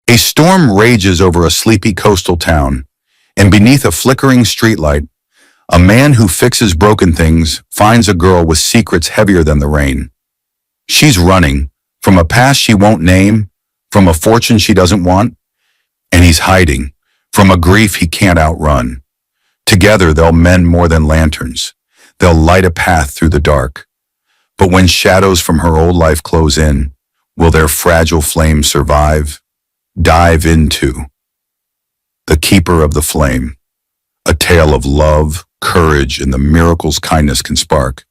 A storm rages over a sleepy coastal town, and beneath a flickering streetlight, a man who fixes broken things finds a girl with secrets heavier than the rain. She's running from a past she won't name, from a fortune she doesn't want, and he's hiding from a grief he can't outrun. Together they'll mend more than lanterns. They'll light a path through the dark. But when shadows from her old life close in, will their fragile flame survive? Dive into The Keeper of the Flame, a tale of love, courage, and the miracles kindness can spark.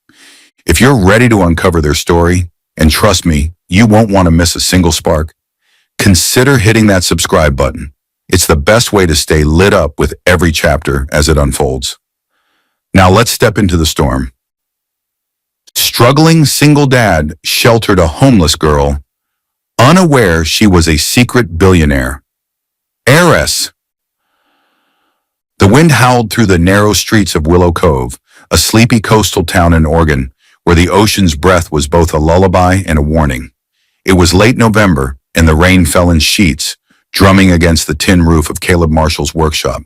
If you're ready to uncover their story, and trust me, you won't want to miss a single spark, consider hitting that subscribe button. It's the best way to stay lit up with every chapter as it unfolds. Now let's step into the storm. Struggling single dad sheltered a homeless girl, unaware she was a secret billionaire. Heiress. The wind howled through the narrow streets of Willow Cove, a sleepy coastal town in Oregon, where the ocean's breath was both a lullaby and a warning. It was late November, and the rain fell in sheets, drumming against the tin roof of Caleb Marshall's workshop.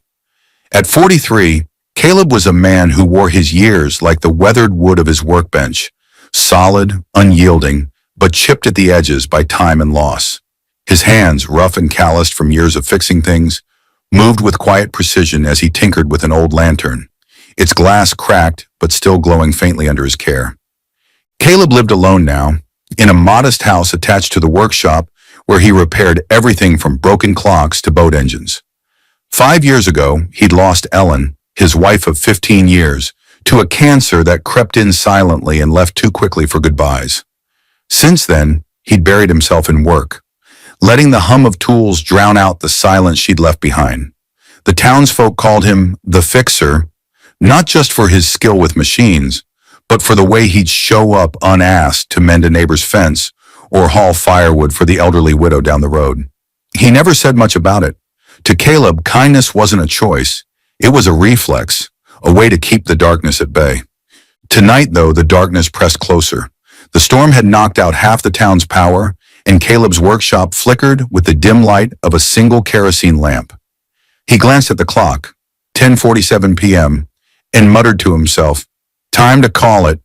At 43, Caleb was a man who wore his years like the weathered wood of his workbench, solid, unyielding, but chipped at the edges by time and loss. His hands, rough and calloused from years of fixing things, moved with quiet precision as he tinkered with an old lantern, its glass cracked but still glowing faintly under his care. Caleb lived alone now, in a modest house attached to the workshop where he repaired everything from broken clocks to boat engines. 5 years ago, he'd lost Ellen, his wife of 15 years, to a cancer that crept in silently and left too quickly for goodbyes. Since then, he'd buried himself in work, letting the hum of tools drown out the silence she'd left behind. The townsfolk called him the Fixer, not just for his skill with machines, but for the way he'd show up unasked to mend a neighbor's fence or haul firewood for the elderly widow down the road. He never said much about it. To Caleb, kindness wasn't a choice. It was a reflex, a way to keep the darkness at bay. Tonight, though, the darkness pressed closer. The storm had knocked out half the town's power, and Caleb's workshop flickered with the dim light of a single kerosene lamp. He glanced at the clock, 10:47 p.m., and muttered to himself, "Time to call it."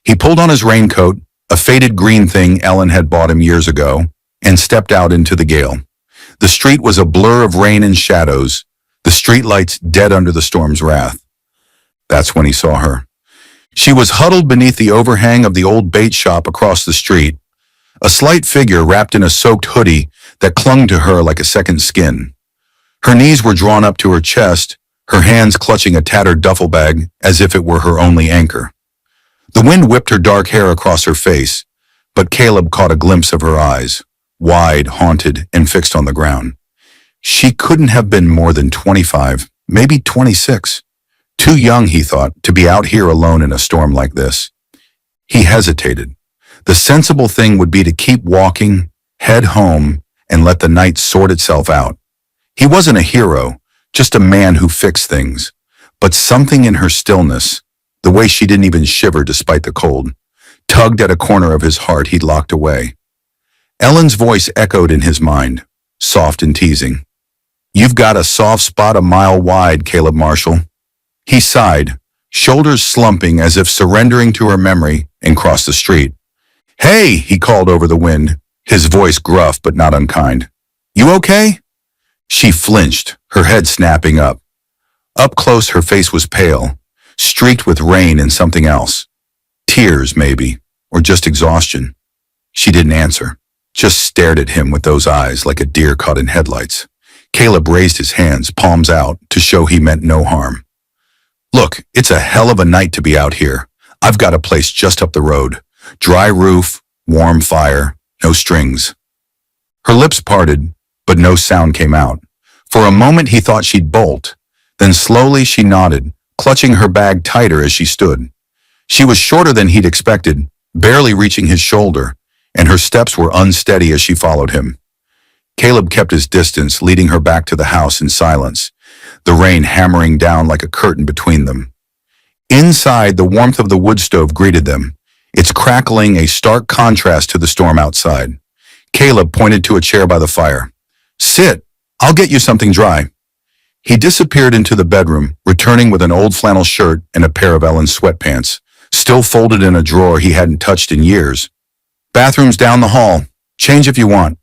He pulled on his raincoat, a faded green thing Ellen had bought him years ago, and stepped out into the gale. The street was a blur of rain and shadows, the streetlights dead under the storm's wrath. That's when he saw her. She was huddled beneath the overhang of the old bait shop across the street, a slight figure wrapped in a soaked hoodie that clung to her like a second skin. Her knees were drawn up to her chest, her hands clutching a tattered duffel bag as if it were her only anchor. The wind whipped her dark hair across her face, but Caleb caught a glimpse of her eyes, wide, haunted, and fixed on the ground. She couldn't have been more than 25, maybe 26. Too young, he thought, to be out here alone in a storm like this. He hesitated. The sensible thing would be to keep walking, head home, and let the night sort itself out. He wasn't a hero, just a man who fixed things. But something in her stillness, the way she didn't even shiver despite the cold, tugged at a corner of his heart he'd locked away. Ellen's voice echoed in his mind, soft and teasing. "You've got a soft spot a mile wide, Caleb Marshall." He sighed, shoulders slumping as if surrendering to her memory, and crossed the street. "Hey," he called over the wind, his voice gruff but not unkind. "You okay?" She flinched, her head snapping up. Up close, her face was pale, streaked with rain and something else. Tears, maybe, or just exhaustion. She didn't answer, just stared at him with those eyes like a deer caught in headlights. Caleb raised his hands, palms out, to show he meant no harm. "Look, it's a hell of a night to be out here. I've got a place just up the road. Dry roof, warm fire, no strings." Her lips parted, but no sound came out. For a moment he thought she'd bolt. Then slowly she nodded, clutching her bag tighter as she stood. She was shorter than he'd expected, barely reaching his shoulder, and her steps were unsteady as she followed him. Caleb kept his distance, leading her back to the house in silence, the rain hammering down like a curtain between them. Inside, the warmth of the wood stove greeted them, its crackling a stark contrast to the storm outside. Caleb pointed to a chair by the fire. Sit. I'll get you something dry. He disappeared into the bedroom, returning with an old flannel shirt and a pair of Ellen's sweatpants, still folded in a drawer he hadn't touched in years. Bathroom's down the hall. Change if you want.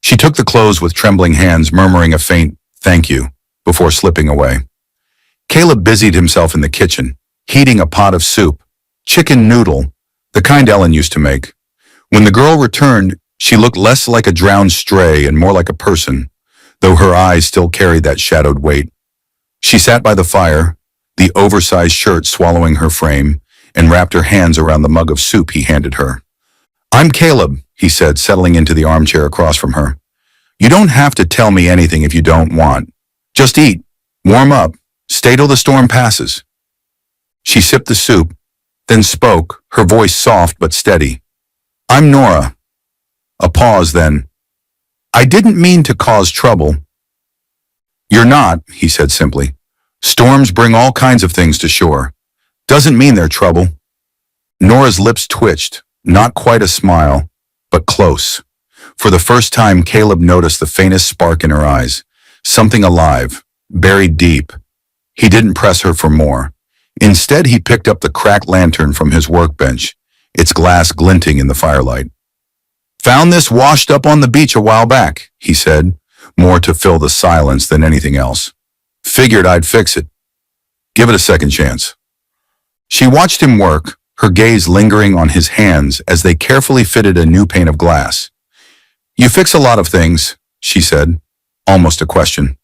She took the clothes with trembling hands, murmuring a faint, "Thank you," before slipping away. Caleb busied himself in the kitchen, heating a pot of soup, chicken noodle, the kind Ellen used to make. When the girl returned, she looked less like a drowned stray and more like a person, though her eyes still carried that shadowed weight. She sat by the fire, the oversized shirt swallowing her frame, and wrapped her hands around the mug of soup he handed her. "I'm Caleb," he said, settling into the armchair across from her. "You don't have to tell me anything if you don't want. Just eat, warm up, stay till the storm passes." She sipped the soup, then spoke, her voice soft but steady. "I'm Nora." A pause, then. "I didn't mean to cause trouble." "You're not," he said simply. "Storms bring all kinds of things to shore. Doesn't mean they're trouble." Nora's lips twitched, not quite a smile, but close. For the first time, Caleb noticed the faintest spark in her eyes, something alive, buried deep. He didn't press her for more. Instead, he picked up the cracked lantern from his workbench, its glass glinting in the firelight. "Found this washed up on the beach a while back," he said, more to fill the silence than anything else. "Figured I'd fix it. Give it a second chance." She watched him work, her gaze lingering on his hands as they carefully fitted a new pane of glass. "You fix a lot of things," she said, almost a question.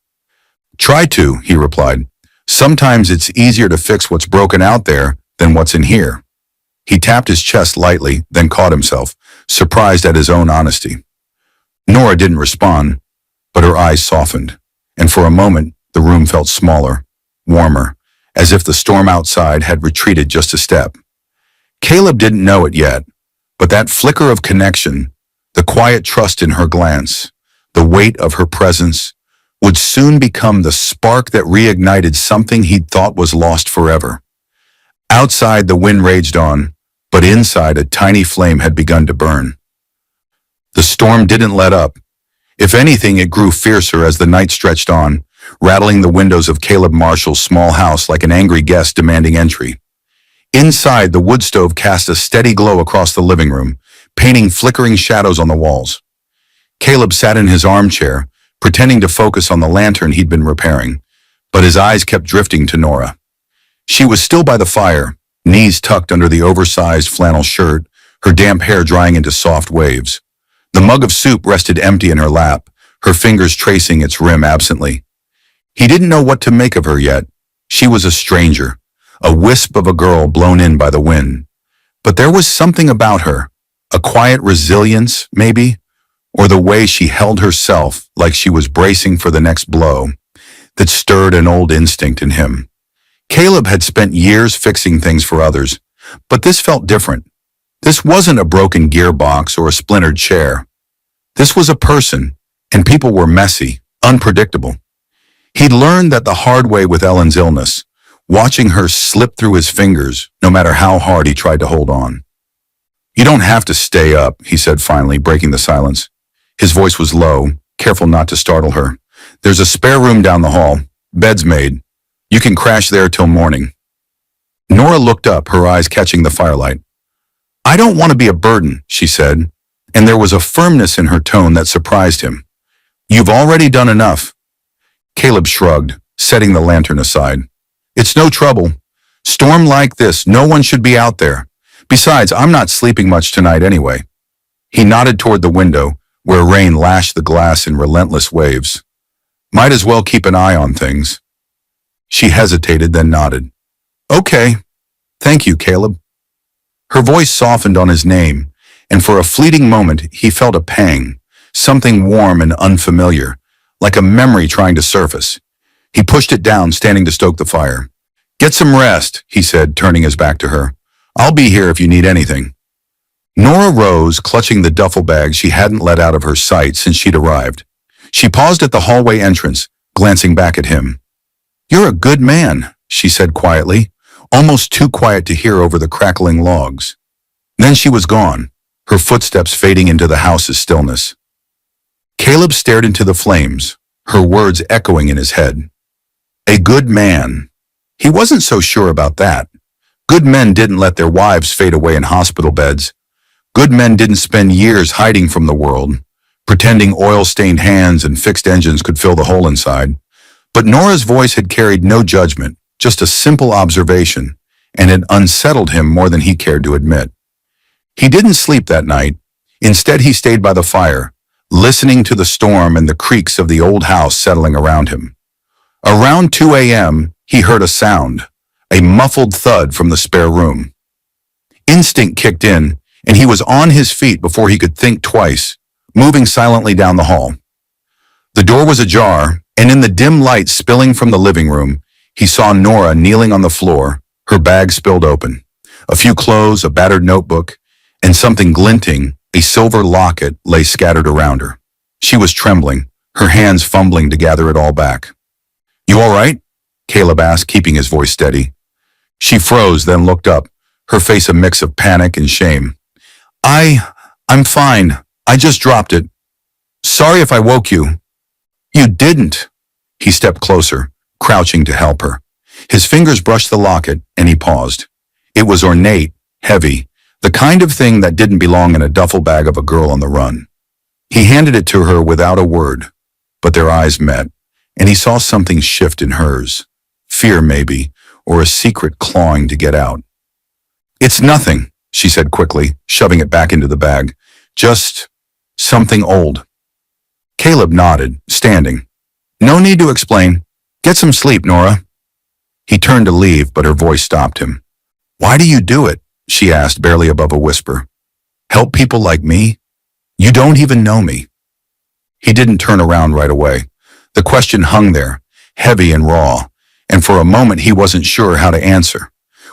"Try to," he replied. "Sometimes it's easier to fix what's broken out there than what's in here." He tapped his chest lightly, then caught himself, surprised at his own honesty. Nora didn't respond, but her eyes softened, and for a moment the room felt smaller, warmer, as if the storm outside had retreated just a step. Caleb didn't know it yet, but that flicker of connection, the quiet trust in her glance, the weight of her presence, would soon become the spark that reignited something he'd thought was lost forever. Outside, the wind raged on, but inside, a tiny flame had begun to burn. The storm didn't let up. If anything, it grew fiercer as the night stretched on, rattling the windows of Caleb Marshall's small house like an angry guest demanding entry. Inside, the wood stove cast a steady glow across the living room, painting flickering shadows on the walls. Caleb sat in his armchair, pretending to focus on the lantern he'd been repairing, but his eyes kept drifting to Nora. She was still by the fire, knees tucked under the oversized flannel shirt, her damp hair drying into soft waves. The mug of soup rested empty in her lap, her fingers tracing its rim absently. He didn't know what to make of her yet. She was a stranger, a wisp of a girl blown in by the wind. But there was something about her, a quiet resilience, maybe, or the way she held herself like she was bracing for the next blow, that stirred an old instinct in him. Caleb had spent years fixing things for others, but this felt different. This wasn't a broken gearbox or a splintered chair. This was a person, and people were messy, unpredictable. He'd learned that the hard way with Ellen's illness, watching her slip through his fingers, no matter how hard he tried to hold on. "You don't have to stay up," he said finally, breaking the silence. His voice was low, careful not to startle her. "There's a spare room down the hall. Bed's made. You can crash there till morning." Nora looked up, her eyes catching the firelight. "I don't want to be a burden," she said, and there was a firmness in her tone that surprised him. "You've already done enough." Caleb shrugged, setting the lantern aside. "It's no trouble. Storm like this, no one should be out there. Besides, I'm not sleeping much tonight anyway." He nodded toward the window, where rain lashed the glass in relentless waves. "Might as well keep an eye on things." She hesitated, then nodded. "Okay. Thank you, Caleb." Her voice softened on his name, and for a fleeting moment he felt a pang, something warm and unfamiliar, like a memory trying to surface. He pushed it down, standing to stoke the fire. "Get some rest," he said, turning his back to her. "I'll be here if you need anything." Nora rose, clutching the duffel bag she hadn't let out of her sight since she'd arrived. She paused at the hallway entrance, glancing back at him. "You're a good man," she said quietly, almost too quiet to hear over the crackling logs. Then she was gone, her footsteps fading into the house's stillness. Caleb stared into the flames, her words echoing in his head. A good man. He wasn't so sure about that. Good men didn't let their wives fade away in hospital beds. Good men didn't spend years hiding from the world, pretending oil-stained hands and fixed engines could fill the hole inside. But Nora's voice had carried no judgment, just a simple observation, and it unsettled him more than he cared to admit. He didn't sleep that night. Instead, he stayed by the fire, listening to the storm and the creaks of the old house settling around him. Around 2 a.m., he heard a sound, a muffled thud from the spare room. Instinct kicked in, and he was on his feet before he could think twice, moving silently down the hall. The door was ajar, and in the dim light spilling from the living room, he saw Nora kneeling on the floor, her bag spilled open. A few clothes, a battered notebook, and something glinting, a silver locket, lay scattered around her. She was trembling, her hands fumbling to gather it all back. "You all right?" Caleb asked, keeping his voice steady. She froze, then looked up, her face a mix of panic and shame. I'm fine. I just dropped it. Sorry if I woke you." "You didn't." He stepped closer, crouching to help her. His fingers brushed the locket, and he paused. It was ornate, heavy, the kind of thing that didn't belong in a duffel bag of a girl on the run. He handed it to her without a word, but their eyes met, and he saw something shift in hers. Fear, maybe, or a secret clawing to get out. "It's nothing," she said quickly, shoving it back into the bag. "Just something old." Caleb nodded, standing. "No need to explain. Get some sleep, Nora." He turned to leave, but her voice stopped him. "Why do you do it?" she asked, barely above a whisper. "Help people like me? You don't even know me." He didn't turn around right away. The question hung there, heavy and raw, and for a moment he wasn't sure how to answer.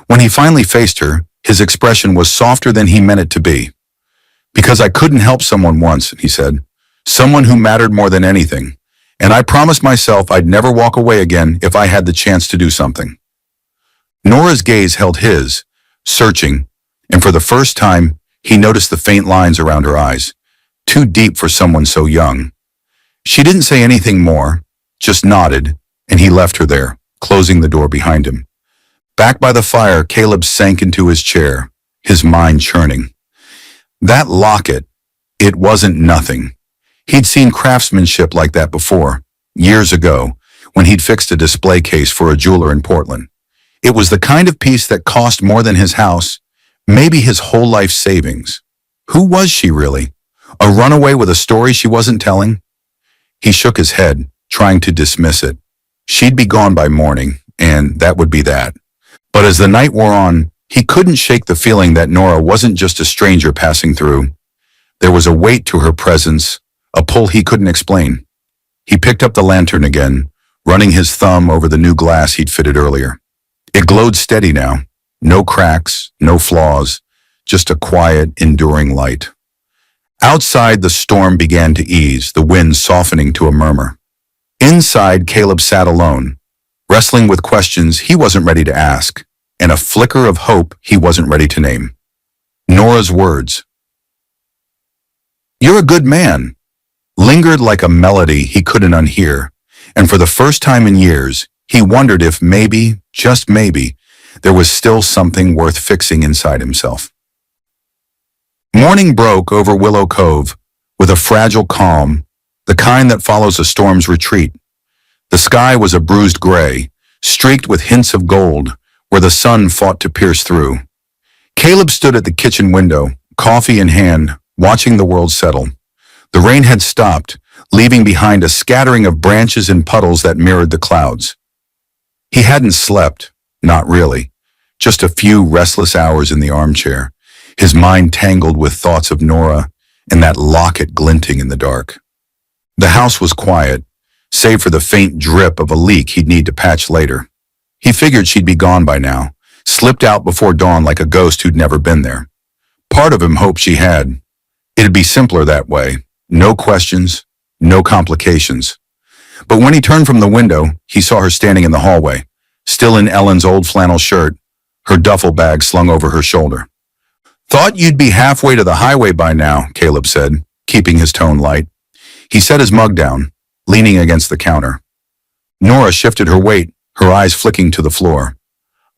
When he finally faced her, his expression was softer than he meant it to be. "Because I couldn't help someone once," he said. "Someone who mattered more than anything. And I promised myself I'd never walk away again if I had the chance to do something." Nora's gaze held his, searching, and for the first time, he noticed the faint lines around her eyes, too deep for someone so young. She didn't say anything more, just nodded, and he left her there, closing the door behind him. Back by the fire, Caleb sank into his chair, his mind churning. That locket, it wasn't nothing. He'd seen craftsmanship like that before, years ago, when he'd fixed a display case for a jeweler in Portland. It was the kind of piece that cost more than his house, maybe his whole life savings. Who was she really? A runaway with a story she wasn't telling? He shook his head, trying to dismiss it. She'd be gone by morning, and that would be that. But as the night wore on, he couldn't shake the feeling that Nora wasn't just a stranger passing through. There was a weight to her presence, a pull he couldn't explain. He picked up the lantern again, running his thumb over the new glass he'd fitted earlier. It glowed steady now, no cracks, no flaws, just a quiet, enduring light. Outside, the storm began to ease, the wind softening to a murmur. Inside, Caleb sat alone, wrestling with questions he wasn't ready to ask, and a flicker of hope he wasn't ready to name. Nora's words, "You're a good man," lingered like a melody he couldn't unhear, and for the first time in years, he wondered if maybe, just maybe, there was still something worth fixing inside himself. Morning broke over Willow Cove with a fragile calm, the kind that follows a storm's retreat. The sky was a bruised gray, streaked with hints of gold, where the sun fought to pierce through. Caleb stood at the kitchen window, coffee in hand, watching the world settle. The rain had stopped, leaving behind a scattering of branches and puddles that mirrored the clouds. He hadn't slept, not really, just a few restless hours in the armchair, his mind tangled with thoughts of Nora and that locket glinting in the dark. The house was quiet, save for the faint drip of a leak he'd need to patch later. He figured she'd be gone by now, slipped out before dawn like a ghost who'd never been there. Part of him hoped she had. It'd be simpler that way. No questions, no complications. But when he turned from the window, he saw her standing in the hallway, still in Ellen's old flannel shirt, her duffel bag slung over her shoulder. "Thought you'd be halfway to the highway by now," Caleb said, keeping his tone light. He set his mug down, leaning against the counter. Nora shifted her weight, her eyes flicking to the floor.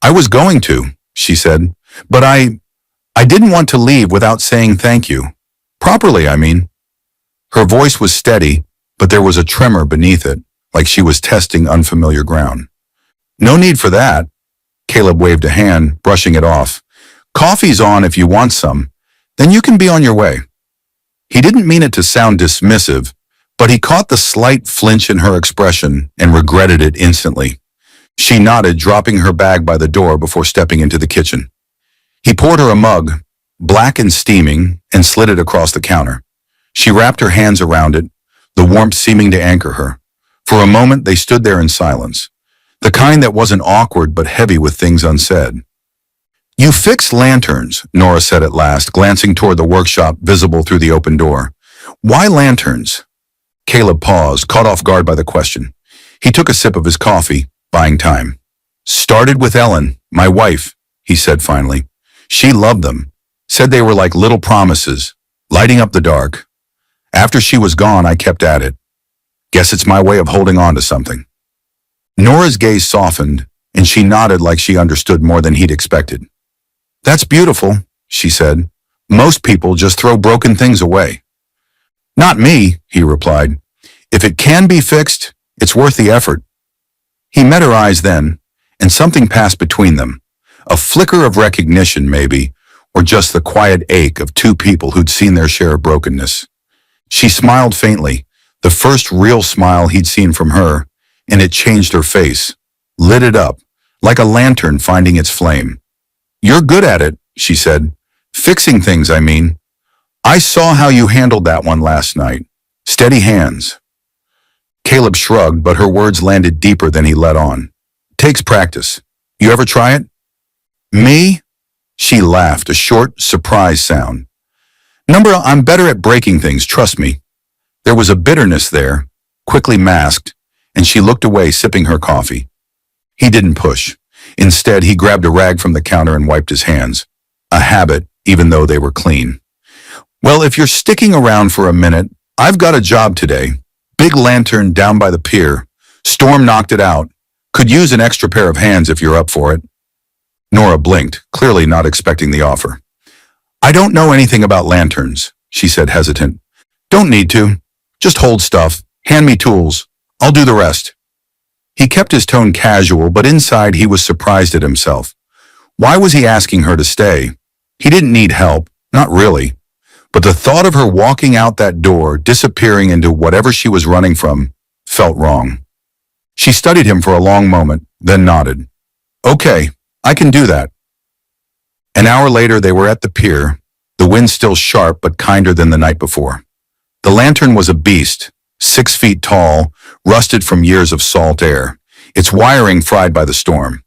"I was going to," she said, "but I didn't want to leave without saying thank you. Properly, I mean." Her voice was steady, but there was a tremor beneath it, like she was testing unfamiliar ground. "No need for that." Caleb waved a hand, brushing it off. "Coffee's on if you want some. Then you can be on your way." He didn't mean it to sound dismissive, but he caught the slight flinch in her expression and regretted it instantly. She nodded, dropping her bag by the door before stepping into the kitchen. He poured her a mug, black and steaming, and slid it across the counter. She wrapped her hands around it, the warmth seeming to anchor her. For a moment, they stood there in silence, the kind that wasn't awkward but heavy with things unsaid. "You fix lanterns," Nora said at last, glancing toward the workshop visible through the open door. "Why lanterns?" Caleb paused, caught off guard by the question. He took a sip of his coffee, buying time. "Started with Ellen, my wife," he said finally. "She loved them, said they were like little promises, lighting up the dark. After she was gone, I kept at it. Guess it's my way of holding on to something." Nora's gaze softened, and she nodded like she understood more than he'd expected. "That's beautiful," she said. "Most people just throw broken things away." "Not me," he replied. "If it can be fixed, it's worth the effort." He met her eyes then, and something passed between them. A flicker of recognition, maybe, or just the quiet ache of two people who'd seen their share of brokenness. She smiled faintly, the first real smile he'd seen from her, and it changed her face, lit it up, like a lantern finding its flame. "You're good at it," she said. "Fixing things, I mean. I saw how you handled that one last night. Steady hands." Caleb shrugged, but her words landed deeper than he let on. "Takes practice. You ever try it?" "Me?" She laughed, a short, surprised sound. I'm better at breaking things, trust me." There was a bitterness there, quickly masked, and she looked away, sipping her coffee. He didn't push. Instead, he grabbed a rag from the counter and wiped his hands. A habit, even though they were clean. "Well, if you're sticking around for a minute, I've got a job today. Big lantern down by the pier. Storm knocked it out. Could use an extra pair of hands if you're up for it." Nora blinked, clearly not expecting the offer. "I don't know anything about lanterns," she said, hesitant. "Don't need to. Just hold stuff. Hand me tools. I'll do the rest." He kept his tone casual, but inside he was surprised at himself. Why was he asking her to stay? He didn't need help, not really. But the thought of her walking out that door, disappearing into whatever she was running from, felt wrong. She studied him for a long moment, then nodded. "Okay, I can do that." An hour later, they were at the pier, the wind still sharp but kinder than the night before. The lantern was a beast, 6 feet tall, rusted from years of salt air, its wiring fried by the storm.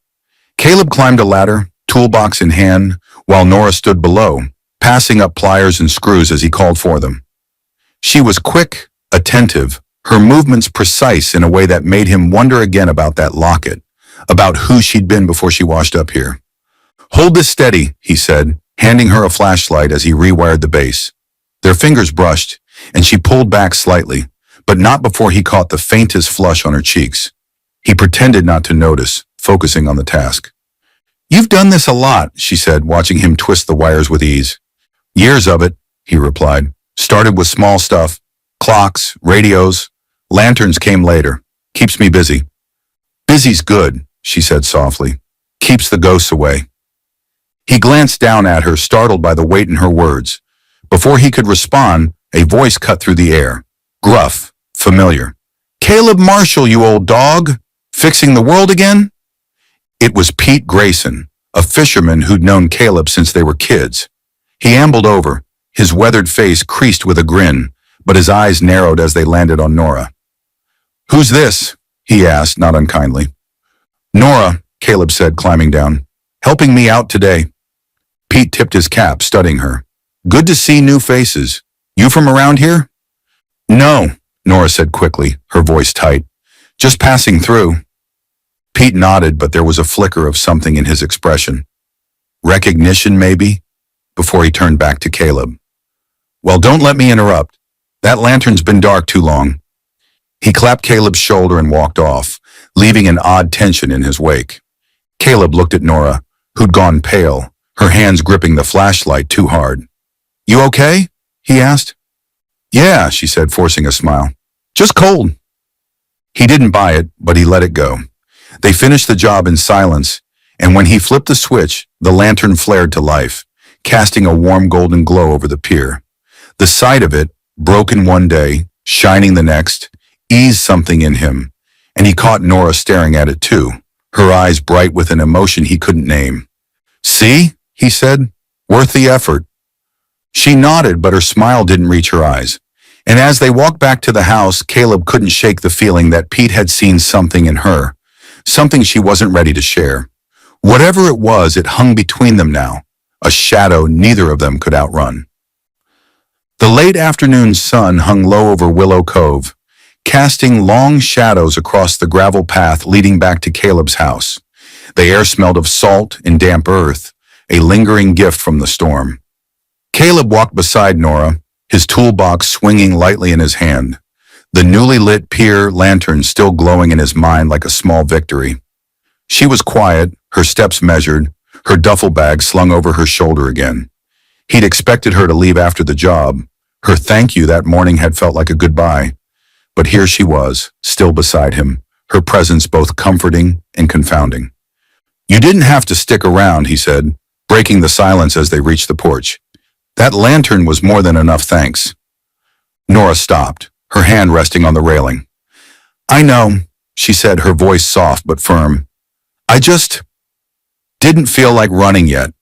Caleb climbed a ladder, toolbox in hand, while Nora stood below, passing up pliers and screws as he called for them. She was quick, attentive, her movements precise in a way that made him wonder again about that locket, about who she'd been before she washed up here. "Hold this steady," he said, handing her a flashlight as he rewired the base. Their fingers brushed, and she pulled back slightly, but not before he caught the faintest flush on her cheeks. He pretended not to notice, focusing on the task. "You've done this a lot," she said, watching him twist the wires with ease. "Years of it," he replied. "Started with small stuff, clocks, radios. Lanterns came later. Keeps me busy." "Busy's good," she said softly. "Keeps the ghosts away." He glanced down at her, startled by the weight in her words. Before he could respond, a voice cut through the air. Gruff, familiar. "Caleb Marshall, you old dog! Fixing the world again?" It was Pete Grayson, a fisherman who'd known Caleb since they were kids. He ambled over, his weathered face creased with a grin, but his eyes narrowed as they landed on Nora. "Who's this?" he asked, not unkindly. "Nora," Caleb said, climbing down. "Helping me out today." Pete tipped his cap, studying her. "Good to see new faces. You from around here?" "No," Nora said quickly, her voice tight. "Just passing through." Pete nodded, but there was a flicker of something in his expression. Recognition, maybe? Before he turned back to Caleb. "Well, don't let me interrupt. That lantern's been dark too long. He clapped Caleb's shoulder and walked off, leaving an odd tension in his wake. Caleb looked at Nora, who'd gone pale, her hands gripping the flashlight too hard. "You okay?" he asked. "Yeah," she said, forcing a smile. "Just cold." He didn't buy it, but he let it go. They finished the job in silence, and when he flipped the switch, the lantern flared to life, casting a warm golden glow over the pier. The sight of it, broken one day, shining the next, eased something in him, and he caught Nora staring at it too, her eyes bright with an emotion he couldn't name. "See?" he said. "Worth the effort." She nodded, but her smile didn't reach her eyes. And as they walked back to the house, Caleb couldn't shake the feeling that Pete had seen something in her, something she wasn't ready to share. Whatever it was, it hung between them now, a shadow neither of them could outrun. The late afternoon sun hung low over Willow Cove, casting long shadows across the gravel path leading back to Caleb's house. The air smelled of salt and damp earth, a lingering gift from the storm. Caleb walked beside Nora, his toolbox swinging lightly in his hand, the newly lit pier lantern still glowing in his mind like a small victory. She was quiet, her steps measured, her duffel bag slung over her shoulder again. He'd expected her to leave after the job. Her thank you that morning had felt like a goodbye. But here she was, still beside him, her presence both comforting and confounding. "You didn't have to stick around," he said, breaking the silence as they reached the porch. "That lantern was more than enough, thanks." Nora stopped, her hand resting on the railing. "I know," she said, her voice soft but firm. "I just didn't feel like running yet."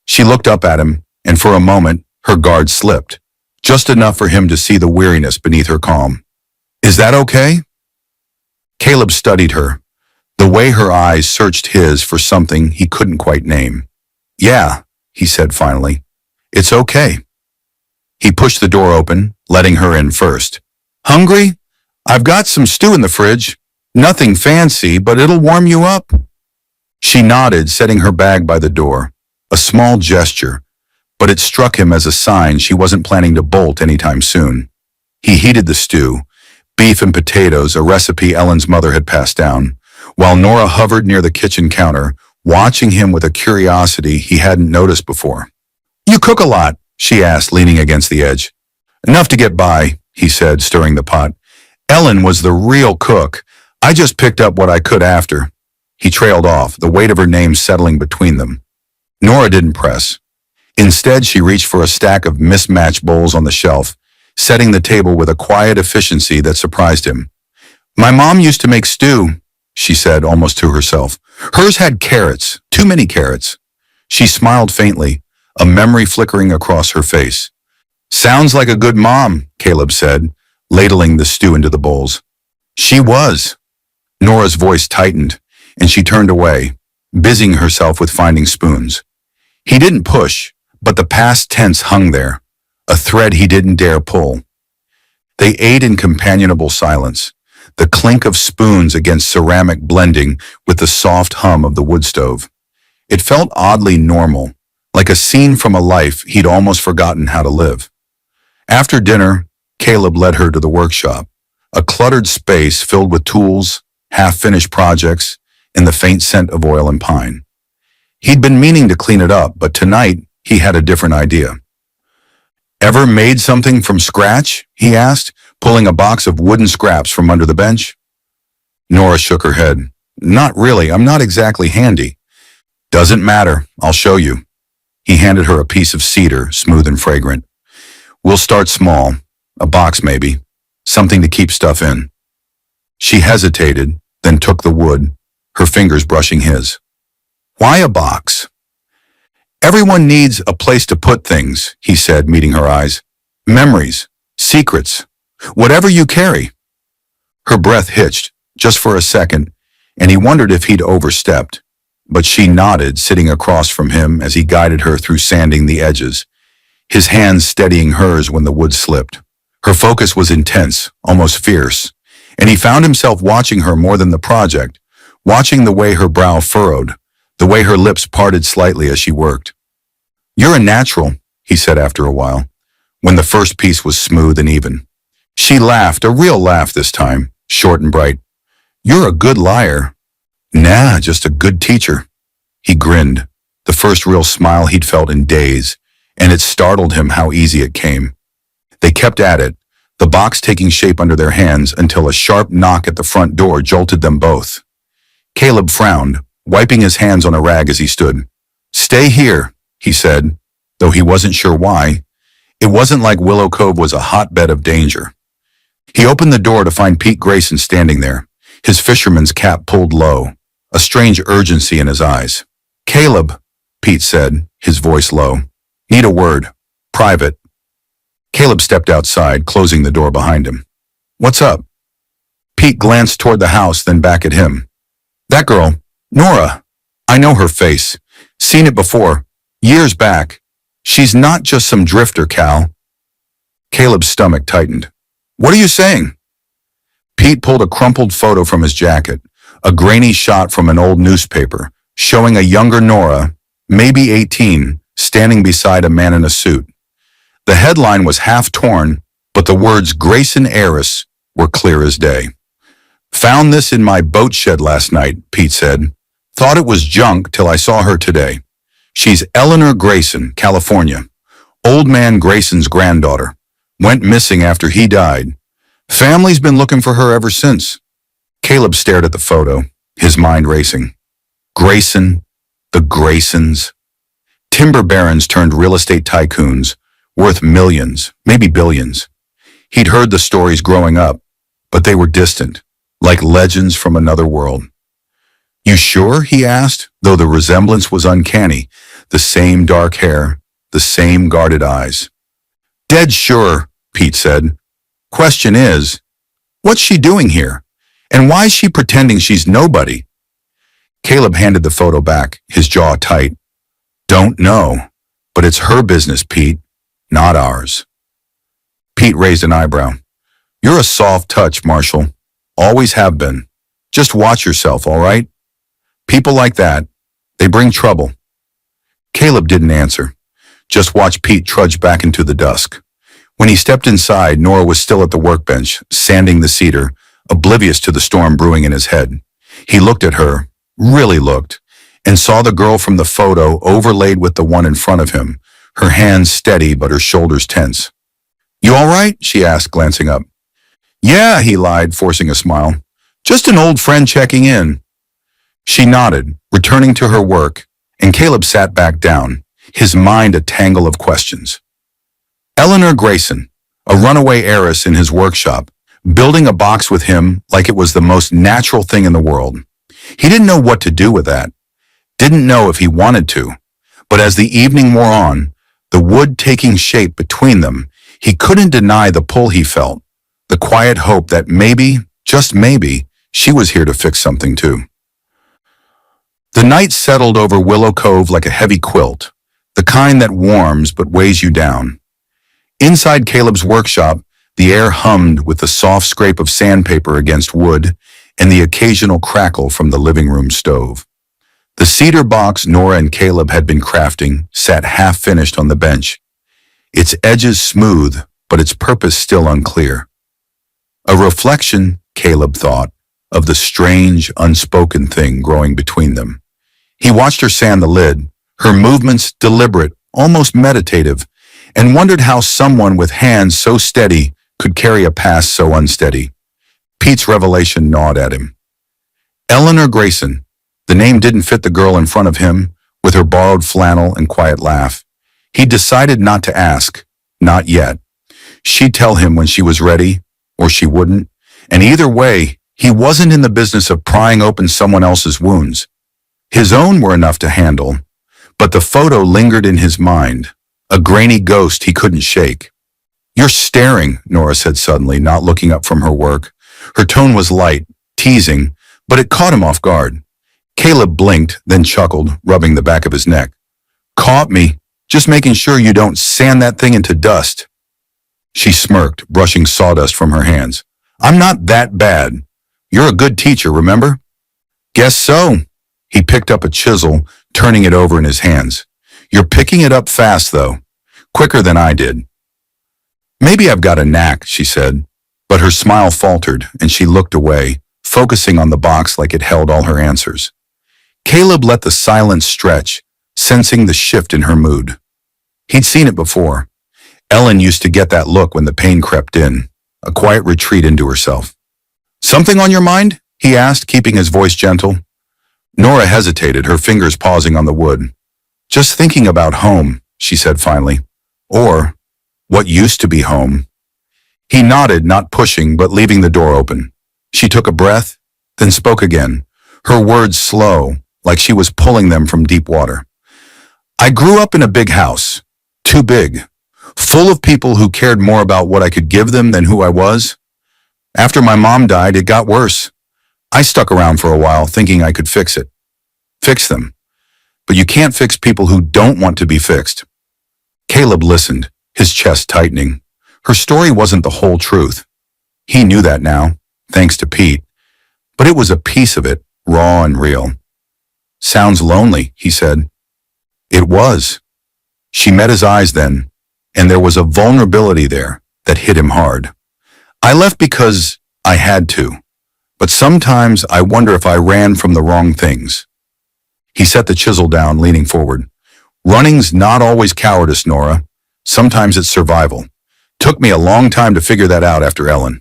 She looked up at him, and for a moment, her guard slipped, just enough for him to see the weariness beneath her calm. "Is that okay?" Caleb studied her, the way her eyes searched his for something he couldn't quite name. "Yeah," he said finally. "It's okay." He pushed the door open, letting her in first. "Hungry? I've got some stew in the fridge. Nothing fancy, but it'll warm you up." She nodded, setting her bag by the door. A small gesture, but it struck him as a sign she wasn't planning to bolt anytime soon. He heated the stew, beef and potatoes, a recipe Ellen's mother had passed down, while Nora hovered near the kitchen counter, watching him with a curiosity he hadn't noticed before. "You cook a lot?" she asked, leaning against the edge. "Enough to get by," he said, stirring the pot. "Ellen was the real cook. I just picked up what I could after." He trailed off, the weight of her name settling between them. Nora didn't press. Instead, she reached for a stack of mismatched bowls on the shelf, setting the table with a quiet efficiency that surprised him. "My mom used to make stew," she said, almost to herself. "Hers had carrots, too many carrots." She smiled faintly, a memory flickering across her face. "Sounds like a good mom," Caleb said, ladling the stew into the bowls. "She was." Nora's voice tightened, and she turned away, busying herself with finding spoons. He didn't push, but the past tense hung there, a thread he didn't dare pull. They ate in companionable silence, the clink of spoons against ceramic blending with the soft hum of the wood stove. It felt oddly normal, like a scene from a life he'd almost forgotten how to live. After dinner, Caleb led her to the workshop, a cluttered space filled with tools, half-finished projects, and the faint scent of oil and pine. He'd been meaning to clean it up, but tonight he had a different idea. "Ever made something from scratch?" he asked, pulling a box of wooden scraps from under the bench. Nora shook her head. "Not really, I'm not exactly handy." "Doesn't matter, I'll show you." He handed her a piece of cedar, smooth and fragrant. "We'll start small, a box maybe, something to keep stuff in." She hesitated, then took the wood, her fingers brushing his. "Why a box?" "Everyone needs a place to put things," he said, meeting her eyes. "Memories, secrets, whatever you carry." Her breath hitched, just for a second, and he wondered if he'd overstepped. But she nodded, sitting across from him as he guided her through sanding the edges, his hands steadying hers when the wood slipped. Her focus was intense, almost fierce, and he found himself watching her more than the project, watching the way her brow furrowed, the way her lips parted slightly as she worked. "You're a natural," he said after a while. when the first piece was smooth and even. She laughed, a real laugh this time, short and bright. You're a good liar. Nah, just a good teacher. He grinned, the first real smile he'd felt in days, and it startled him how easy it came. They kept at it, the box taking shape under their hands until a sharp knock at the front door jolted them both. Caleb frowned, wiping his hands on a rag as he stood. Stay here, he said, though he wasn't sure why. It wasn't like Willow Cove was a hotbed of danger. He opened the door to find Pete Grayson standing there, his fisherman's cap pulled low, a strange urgency in his eyes. Caleb, Pete said, his voice low. Need a word. Private. Caleb stepped outside, closing the door behind him. What's up? Pete glanced toward the house, then back at him. That girl, Nora. I know her face. Seen it before. Years back. She's not just some drifter, Cal. Caleb's stomach tightened. What are you saying? Pete pulled a crumpled photo from his jacket, a grainy shot from an old newspaper, showing a younger Nora, maybe 18, standing beside a man in a suit. The headline was half torn, but the words Grayson Heiress were clear as day. Found this in my boat shed last night, Pete said. Thought it was junk till I saw her today. She's Eleanor Grayson, California. Old man Grayson's granddaughter. Went missing after he died. Family's been looking for her ever since. Caleb stared at the photo, his mind racing. Grayson, the Graysons. Timber barons turned real estate tycoons, worth millions, maybe billions. He'd heard the stories growing up, but they were distant, like legends from another world. You sure? He asked, though the resemblance was uncanny. The same dark hair, the same guarded eyes. Dead sure, Pete said. Question is, what's she doing here? And why is she pretending she's nobody? Caleb handed the photo back, his jaw tight. Don't know, but it's her business, Pete, not ours. Pete raised an eyebrow. You're a soft touch, Marshall. Always have been. Just watch yourself, all right? People like that, they bring trouble. Caleb didn't answer. Just watched Pete trudge back into the dusk. When he stepped inside, Nora was still at the workbench, sanding the cedar, oblivious to the storm brewing in his head. He looked at her, really looked, and saw the girl from the photo overlaid with the one in front of him, her hands steady but her shoulders tense. You all right? She asked, glancing up. Yeah, he lied, forcing a smile. Just an old friend checking in. She nodded, returning to her work, and Caleb sat back down, his mind a tangle of questions. Eleanor Grayson, a runaway heiress in his workshop, building a box with him like it was the most natural thing in the world. He didn't know what to do with that, didn't know if he wanted to, but as the evening wore on, the wood taking shape between them, he couldn't deny the pull he felt, the quiet hope that maybe, just maybe, she was here to fix something too. The night settled over Willow Cove like a heavy quilt, the kind that warms but weighs you down. Inside Caleb's workshop, the air hummed with the soft scrape of sandpaper against wood and the occasional crackle from the living room stove. The cedar box Nora and Caleb had been crafting sat half-finished on the bench, its edges smooth, but its purpose still unclear. A reflection, Caleb thought, of the strange, unspoken thing growing between them. He watched her sand the lid, her movements deliberate, almost meditative, and wondered how someone with hands so steady could carry a past so unsteady. Pete's revelation gnawed at him. Eleanor Grayson. The name didn't fit the girl in front of him, with her borrowed flannel and quiet laugh. He decided not to ask, not yet. She'd tell him when she was ready, or she wouldn't, and either way, he wasn't in the business of prying open someone else's wounds. His own were enough to handle, but the photo lingered in his mind, a grainy ghost he couldn't shake. You're staring, Nora said suddenly, not looking up from her work. Her tone was light, teasing, but it caught him off guard. Caleb blinked, then chuckled, rubbing the back of his neck. Caught me, just making sure you don't sand that thing into dust. She smirked, brushing sawdust from her hands. I'm not that bad. You're a good teacher, remember? Guess so. He picked up a chisel, turning it over in his hands. You're picking it up fast, though. Quicker than I did. Maybe I've got a knack, she said, but her smile faltered and she looked away, focusing on the box like it held all her answers. Caleb let the silence stretch, sensing the shift in her mood. He'd seen it before. Ellen used to get that look when the pain crept in, a quiet retreat into herself. Something on your mind? He asked, keeping his voice gentle. Nora hesitated, her fingers pausing on the wood. Just thinking about home, she said finally. Or what used to be home. He nodded, not pushing, but leaving the door open. She took a breath, then spoke again, her words slow, like she was pulling them from deep water. I grew up in a big house, too big, full of people who cared more about what I could give them than who I was. After my mom died, it got worse. I stuck around for a while thinking I could fix it. Fix them. But you can't fix people who don't want to be fixed. Caleb listened, his chest tightening. Her story wasn't the whole truth. He knew that now, thanks to Pete. But it was a piece of it, raw and real. Sounds lonely, he said. It was. She met his eyes then, and there was a vulnerability there that hit him hard. I left because I had to, but sometimes I wonder if I ran from the wrong things. He set the chisel down, leaning forward. Running's not always cowardice, Nora. Sometimes it's survival. Took me a long time to figure that out after Ellen.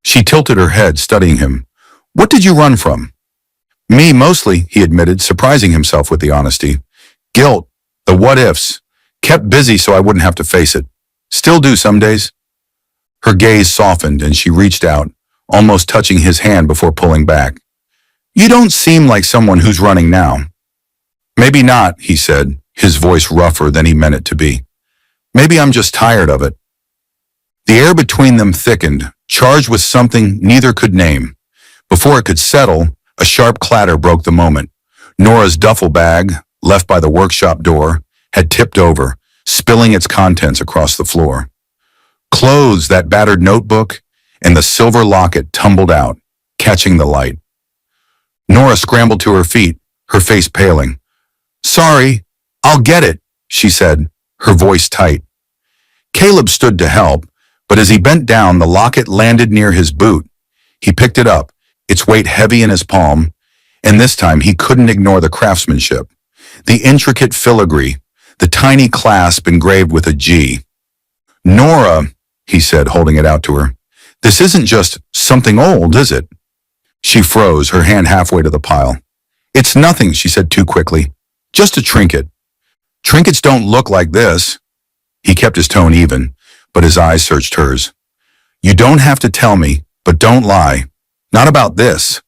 She tilted her head, studying him. What did you run from? Me, mostly, he admitted, surprising himself with the honesty. Guilt, the what-ifs. Kept busy so I wouldn't have to face it. Still do some days. Her gaze softened and she reached out, almost touching his hand before pulling back. You don't seem like someone who's running now. Maybe not, he said, his voice rougher than he meant it to be. Maybe I'm just tired of it. The air between them thickened, charged with something neither could name. Before it could settle, a sharp clatter broke the moment. Nora's duffel bag, left by the workshop door, had tipped over, spilling its contents across the floor. Clothes, that battered notebook, and the silver locket tumbled out, catching the light. Nora scrambled to her feet, her face paling. Sorry, I'll get it, she said, her voice tight. Caleb stood to help, but as he bent down, the locket landed near his boot. He picked it up, its weight heavy in his palm, and this time he couldn't ignore the craftsmanship. The intricate filigree, the tiny clasp engraved with a G. Nora, he said, holding it out to her, this isn't just something old, is it? She froze, her hand halfway to the pile. It's nothing, she said too quickly. Just a trinket. Trinkets don't look like this. He kept his tone even, but his eyes searched hers. You don't have to tell me, but don't lie. Not about this.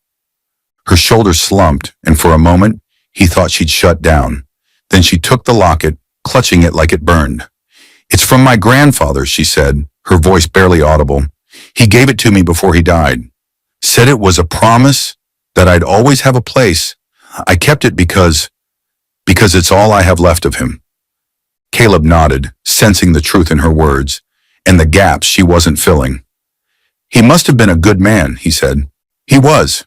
Her shoulders slumped, and for a moment, he thought she'd shut down. Then she took the locket, clutching it like it burned. It's from my grandfather, she said, her voice barely audible. He gave it to me before he died. Said it was a promise that I'd always have a place. I kept it because it's all I have left of him. Caleb nodded, sensing the truth in her words, and the gaps she wasn't filling. He must have been a good man, he said. He was.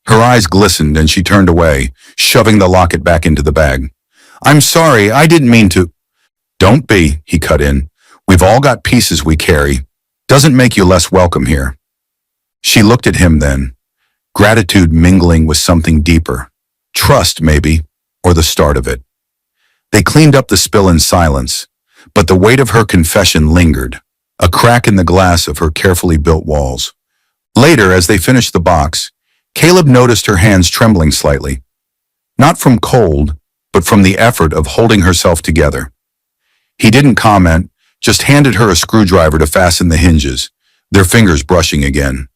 Her eyes glistened and she turned away, shoving the locket back into the bag. I'm sorry, I didn't mean to. Don't be, he cut in. We've all got pieces we carry. Doesn't make you less welcome here. She looked at him then, gratitude mingling with something deeper. Trust, maybe, or the start of it. They cleaned up the spill in silence, but the weight of her confession lingered, a crack in the glass of her carefully built walls. Later, as they finished the box, Caleb noticed her hands trembling slightly. Not from cold, but from the effort of holding herself together. He didn't comment, just handed her a screwdriver to fasten the hinges, their fingers brushing again.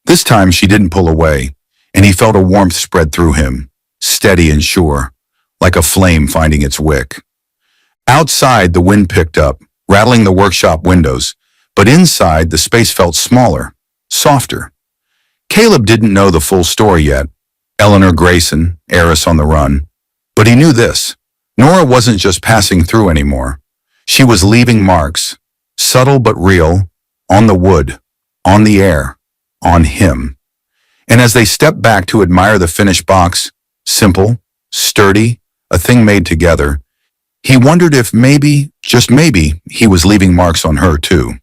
This time she didn't pull away, and he felt a warmth spread through him, steady and sure, like a flame finding its wick. Outside, the wind picked up, rattling the workshop windows, but inside, the space felt smaller, softer. Caleb didn't know the full story yet. Eleanor Grayson, heiress on the run. But he knew this. Nora wasn't just passing through anymore. She was leaving marks, subtle but real, on the wood, on the air, on him. And as they stepped back to admire the finished box, simple, sturdy, a thing made together, he wondered if maybe, just maybe, he was leaving marks on her too.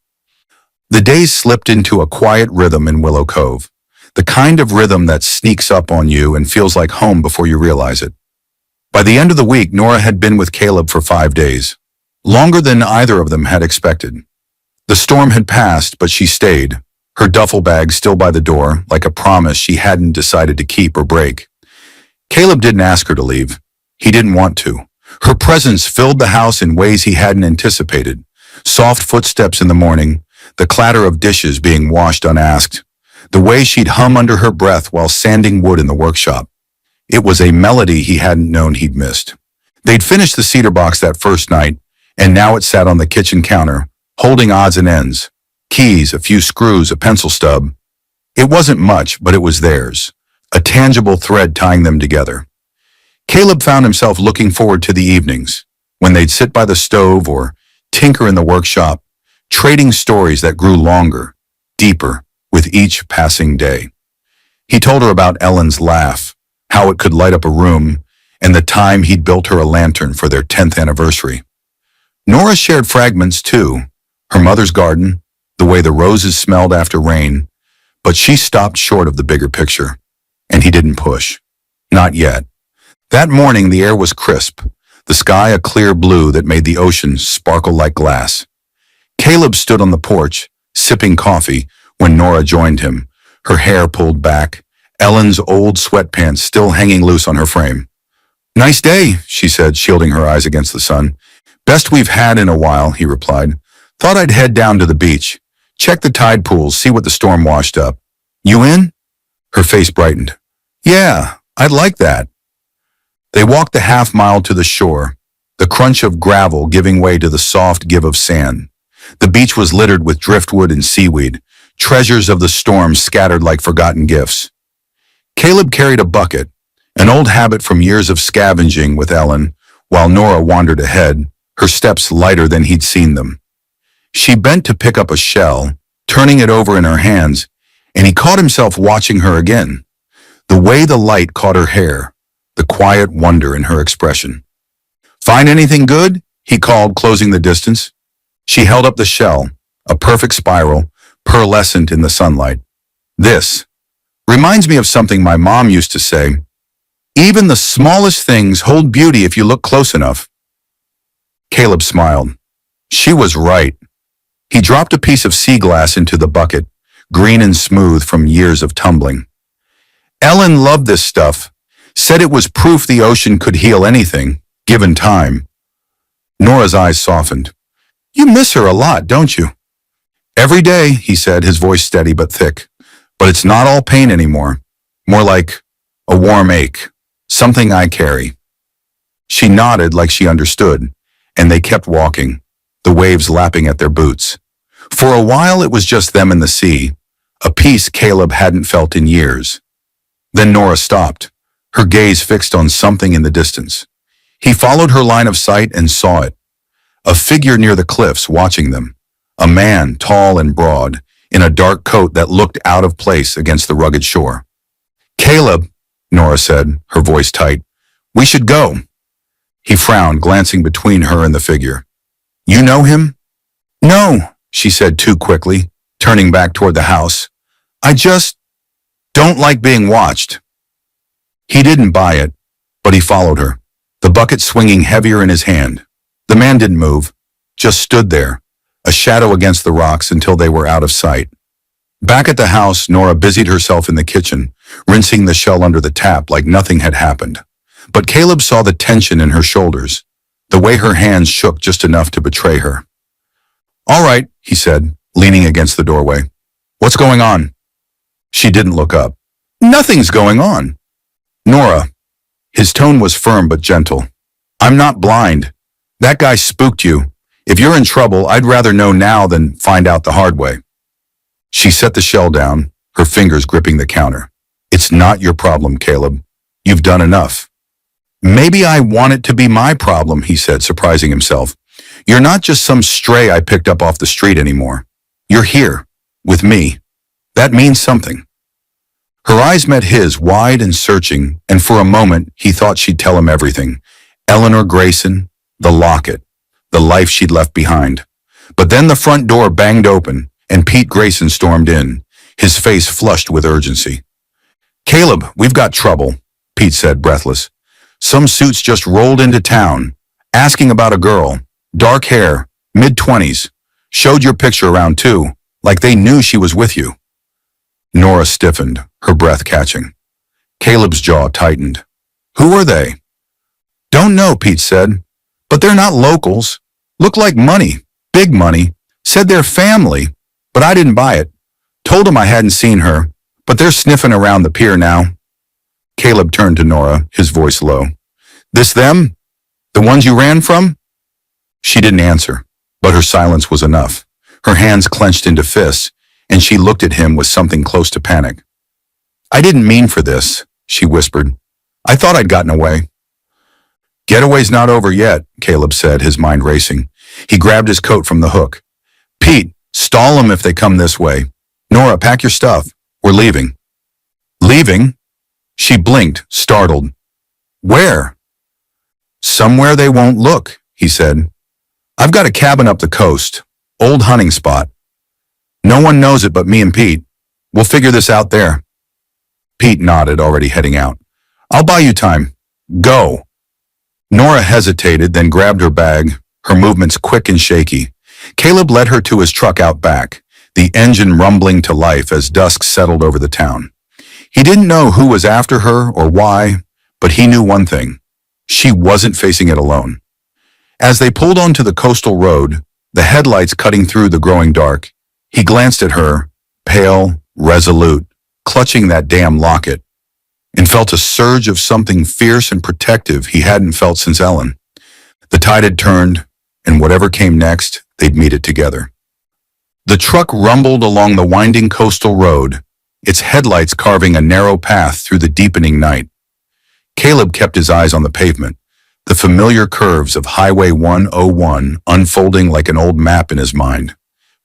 The days slipped into a quiet rhythm in Willow Cove, the kind of rhythm that sneaks up on you and feels like home before you realize it. By the end of the week, Nora had been with Caleb for 5 days, longer than either of them had expected. The storm had passed, but she stayed, her duffel bag still by the door, like a promise she hadn't decided to keep or break. Caleb didn't ask her to leave. He didn't want to. Her presence filled the house in ways he hadn't anticipated. Soft footsteps in the morning, the clatter of dishes being washed unasked, the way she'd hum under her breath while sanding wood in the workshop. It was a melody he hadn't known he'd missed. They'd finished the cedar box that first night, and now it sat on the kitchen counter, holding odds and ends, keys, a few screws, a pencil stub. It wasn't much, but it was theirs, a tangible thread tying them together. Caleb found himself looking forward to the evenings, when they'd sit by the stove or tinker in the workshop, trading stories that grew longer, deeper, with each passing day. He told her about Ellen's laugh, how it could light up a room, and the time he'd built her a lantern for their 10th anniversary. Nora shared fragments too, her mother's garden, the way the roses smelled after rain, but she stopped short of the bigger picture, and he didn't push. Not yet. That morning the air was crisp, the sky a clear blue that made the ocean sparkle like glass. Caleb stood on the porch, sipping coffee, when Nora joined him, her hair pulled back, Ellen's old sweatpants still hanging loose on her frame. "Nice day," she said, shielding her eyes against the sun. "Best we've had in a while," he replied. "Thought I'd head down to the beach, check the tide pools, see what the storm washed up. You in?" Her face brightened. "Yeah, I'd like that." They walked the half-mile to the shore, the crunch of gravel giving way to the soft give of sand. The beach was littered with driftwood and seaweed, treasures of the storm scattered like forgotten gifts. Caleb carried a bucket, an old habit from years of scavenging with Ellen, while Nora wandered ahead, her steps lighter than he'd seen them. She bent to pick up a shell, turning it over in her hands, and he caught himself watching her again. The way the light caught her hair, the quiet wonder in her expression. "Find anything good?" he called, closing the distance. She held up the shell, a perfect spiral, pearlescent in the sunlight. "This reminds me of something my mom used to say. Even the smallest things hold beauty if you look close enough." Caleb smiled. She was right. He dropped a piece of sea glass into the bucket, green and smooth from years of tumbling. Ellen loved this stuff, said it was proof the ocean could heal anything, given time. Nora's eyes softened. "You miss her a lot, don't you?" "Every day," he said, his voice steady but thick. "But it's not all pain anymore. More like a warm ache, something I carry." She nodded like she understood, and they kept walking, the waves lapping at their boots. For a while it was just them and the sea, a peace Caleb hadn't felt in years. Then Nora stopped, her gaze fixed on something in the distance. He followed her line of sight and saw it. A figure near the cliffs watching them. A man, tall and broad, in a dark coat that looked out of place against the rugged shore. "Caleb," Nora said, her voice tight, "we should go." He frowned, glancing between her and the figure. "You know him?" "No," she said too quickly, turning back toward the house. "I just don't like being watched." He didn't buy it, but he followed her, the bucket swinging heavier in his hand. The man didn't move, just stood there, a shadow against the rocks until they were out of sight. Back at the house, Nora busied herself in the kitchen, rinsing the shell under the tap like nothing had happened. But Caleb saw the tension in her shoulders, the way her hands shook just enough to betray her. "All right," he said, leaning against the doorway. "What's going on?" She didn't look up. "Nothing's going on." "Nora," his tone was firm but gentle. "I'm not blind. That guy spooked you. If you're in trouble, I'd rather know now than find out the hard way." She set the shell down, her fingers gripping the counter. "It's not your problem, Caleb. You've done enough." "Maybe I want it to be my problem," he said, surprising himself. "You're not just some stray I picked up off the street anymore. You're here, with me. That means something." Her eyes met his, wide and searching, and for a moment he thought she'd tell him everything. Eleanor Grayson, the locket, the life she'd left behind. But then the front door banged open, and Pete Grayson stormed in, his face flushed with urgency. "Caleb, we've got trouble," Pete said, breathless. "Some suits just rolled into town, asking about a girl, dark hair, mid-20s. Showed your picture around too, like they knew she was with you." Nora stiffened, her breath catching. Caleb's jaw tightened. "Who are they?" "Don't know," Pete said. "But they're not locals. Look like money, big money. Said they're family, but I didn't buy it. Told them I hadn't seen her, but they're sniffing around the pier now." Caleb turned to Nora, his voice low. "This them? The ones you ran from?" She didn't answer, but her silence was enough. Her hands clenched into fists, and she looked at him with something close to panic. "I didn't mean for this," she whispered. "I thought I'd gotten away." "Getaway's not over yet," Caleb said, his mind racing. He grabbed his coat from the hook. "Pete, stall them if they come this way. Nora, pack your stuff. We're leaving." "Leaving?" She blinked, startled. "Where?" "Somewhere they won't look," he said. "I've got a cabin up the coast. Old hunting spot. No one knows it but me and Pete. We'll figure this out there." Pete nodded, already heading out. "I'll buy you time. Go." Nora hesitated, then grabbed her bag, her movements quick and shaky. Caleb led her to his truck out back, the engine rumbling to life as dusk settled over the town. He didn't know who was after her or why, but he knew one thing. She wasn't facing it alone. As they pulled onto the coastal road, the headlights cutting through the growing dark, he glanced at her, pale, resolute, clutching that damn locket, and felt a surge of something fierce and protective he hadn't felt since Ellen. The tide had turned, and whatever came next, they'd meet it together. The truck rumbled along the winding coastal road, its headlights carving a narrow path through the deepening night. Caleb kept his eyes on the pavement, the familiar curves of Highway 101 unfolding like an old map in his mind.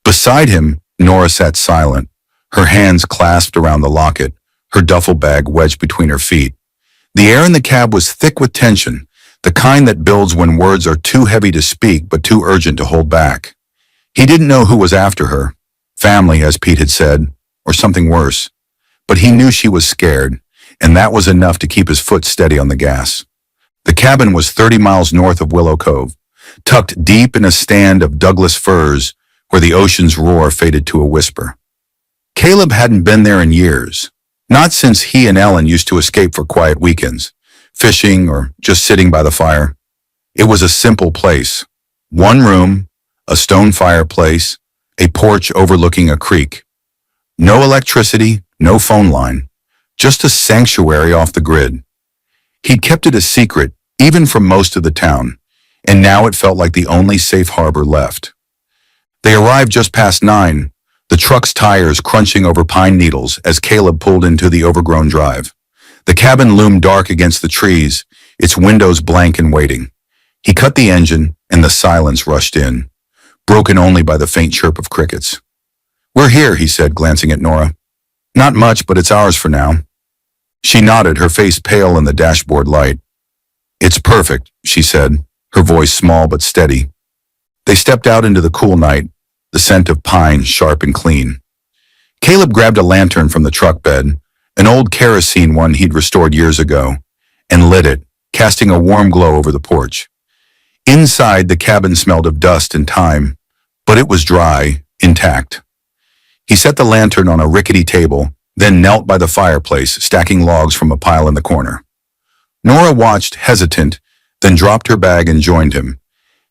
Beside him, Nora sat silent, her hands clasped around the locket, her duffel bag wedged between her feet. The air in the cab was thick with tension, the kind that builds when words are too heavy to speak but too urgent to hold back. He didn't know who was after her, family, as Pete had said, or something worse. But he knew she was scared, and that was enough to keep his foot steady on the gas. The cabin was 30 miles north of Willow Cove, tucked deep in a stand of Douglas firs where the ocean's roar faded to a whisper. Caleb hadn't been there in years, not since he and Ellen used to escape for quiet weekends, fishing or just sitting by the fire. It was a simple place. One room, a stone fireplace, a porch overlooking a creek. No electricity, no phone line, just a sanctuary off the grid. He'd kept it a secret, even from most of the town, and now it felt like the only safe harbor left. They arrived just past 9, the truck's tires crunching over pine needles as Caleb pulled into the overgrown drive. The cabin loomed dark against the trees, its windows blank and waiting. He cut the engine, and the silence rushed in, broken only by the faint chirp of crickets. "We're here," he said, glancing at Nora. "Not much, but it's ours for now." She nodded, her face pale in the dashboard light. "It's perfect," she said, her voice small but steady. They stepped out into the cool night, the scent of pine sharp and clean. Caleb grabbed a lantern from the truck bed, an old kerosene one he'd restored years ago, and lit it, casting a warm glow over the porch. Inside, the cabin smelled of dust and time, but it was dry, intact. He set the lantern on a rickety table, then knelt by the fireplace, stacking logs from a pile in the corner. Nora watched, hesitant, then dropped her bag and joined him,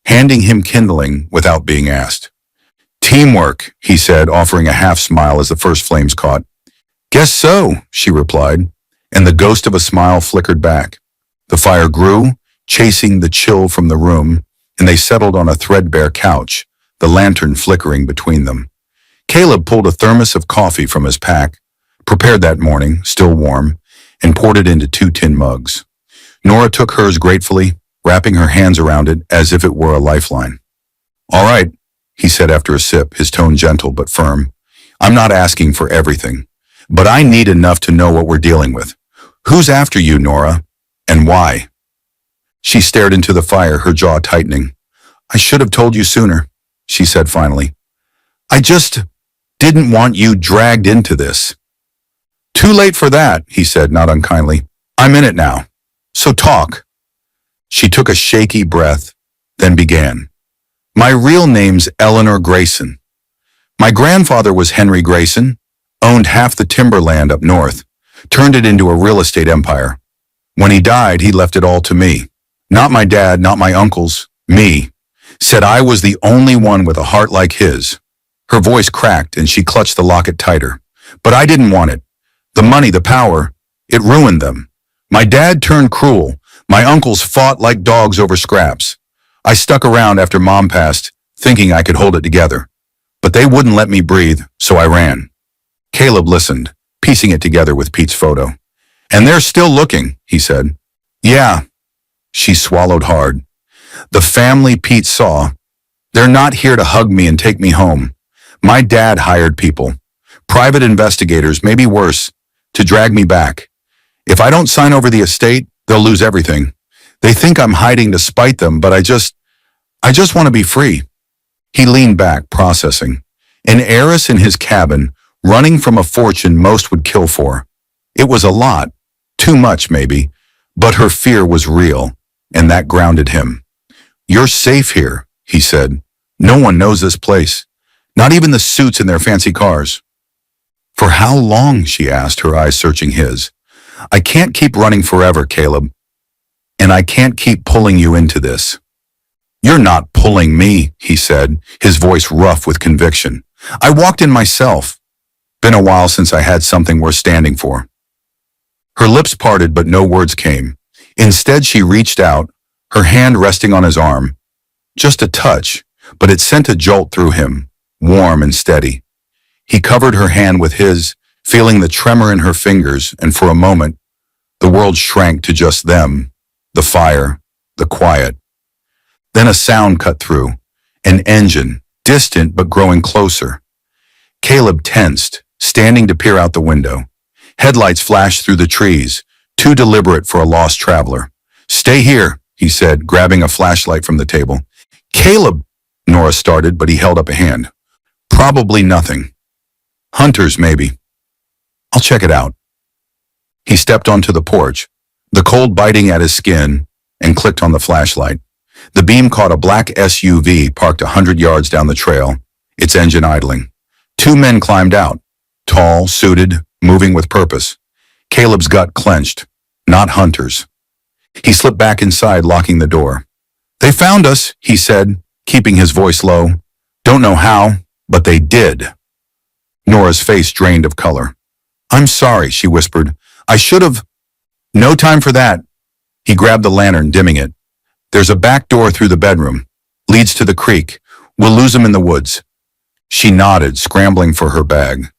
handing him kindling without being asked. "Teamwork," he said, offering a half smile as the first flames caught. "Guess so," she replied, and the ghost of a smile flickered back. The fire grew, chasing the chill from the room, and they settled on a threadbare couch, the lantern flickering between them. Caleb pulled a thermos of coffee from his pack, prepared that morning, still warm, and poured it into 2 tin mugs. Nora took hers gratefully, wrapping her hands around it as if it were a lifeline. "All right," he said after a sip, his tone gentle but firm. "I'm not asking for everything, but I need enough to know what we're dealing with. Who's after you, Nora, and why?" She stared into the fire, her jaw tightening. "I should have told you sooner," she said finally. didn't want you dragged into this." "Too late for that," he said, not unkindly. "I'm in it now. So talk." She took a shaky breath, then began. "My real name's Eleanor Grayson. My grandfather was Henry Grayson, owned half the timberland up north, turned it into a real estate empire. When he died, he left it all to me. Not my dad, not my uncles, me. Said I was the only one with a heart like his." Her voice cracked and she clutched the locket tighter. "But I didn't want it. The money, the power, it ruined them. My dad turned cruel. My uncles fought like dogs over scraps. I stuck around after Mom passed, thinking I could hold it together. But they wouldn't let me breathe, so I ran." Caleb listened, piecing it together with Pete's photo. "And they're still looking," he said. "Yeah." She swallowed hard. "The family Pete saw, they're not here to hug me and take me home. My dad hired people, private investigators, maybe worse, to drag me back. If I don't sign over the estate, they'll lose everything. They think I'm hiding to spite them, but I just want to be free." He leaned back, processing. An heiress in his cabin, running from a fortune most would kill for. It was a lot, too much maybe, but her fear was real, and that grounded him. "You're safe here," he said. "No one knows this place, not even the suits in their fancy cars." "For how long?" she asked, her eyes searching his. "I can't keep running forever, Caleb. And I can't keep pulling you into this." "You're not pulling me," he said, his voice rough with conviction. "I walked in myself. Been a while since I had something worth standing for." Her lips parted, but no words came. Instead, she reached out, her hand resting on his arm. Just a touch, but it sent a jolt through him, warm and steady. He covered her hand with his, feeling the tremor in her fingers, and for a moment, the world shrank to just them, the fire, the quiet. Then a sound cut through, an engine, distant but growing closer. Caleb tensed, standing to peer out the window. Headlights flashed through the trees, too deliberate for a lost traveler. "Stay here," he said, grabbing a flashlight from the table. "Caleb," Nora started, but he held up a hand. "Probably nothing. Hunters, maybe. I'll check it out." He stepped onto the porch, the cold biting at his skin, and clicked on the flashlight. The beam caught a black SUV parked 100 yards down the trail, its engine idling. Two men climbed out, tall, suited, moving with purpose. Caleb's gut clenched. Not hunters. He slipped back inside, locking the door. "They found us," he said, keeping his voice low. "Don't know how, but they did." Nora's face drained of color. "I'm sorry," she whispered. "I should have—" "No time for that." He grabbed the lantern, dimming it. "There's a back door through the bedroom. Leads to the creek. We'll lose them in the woods." She nodded, scrambling for her bag.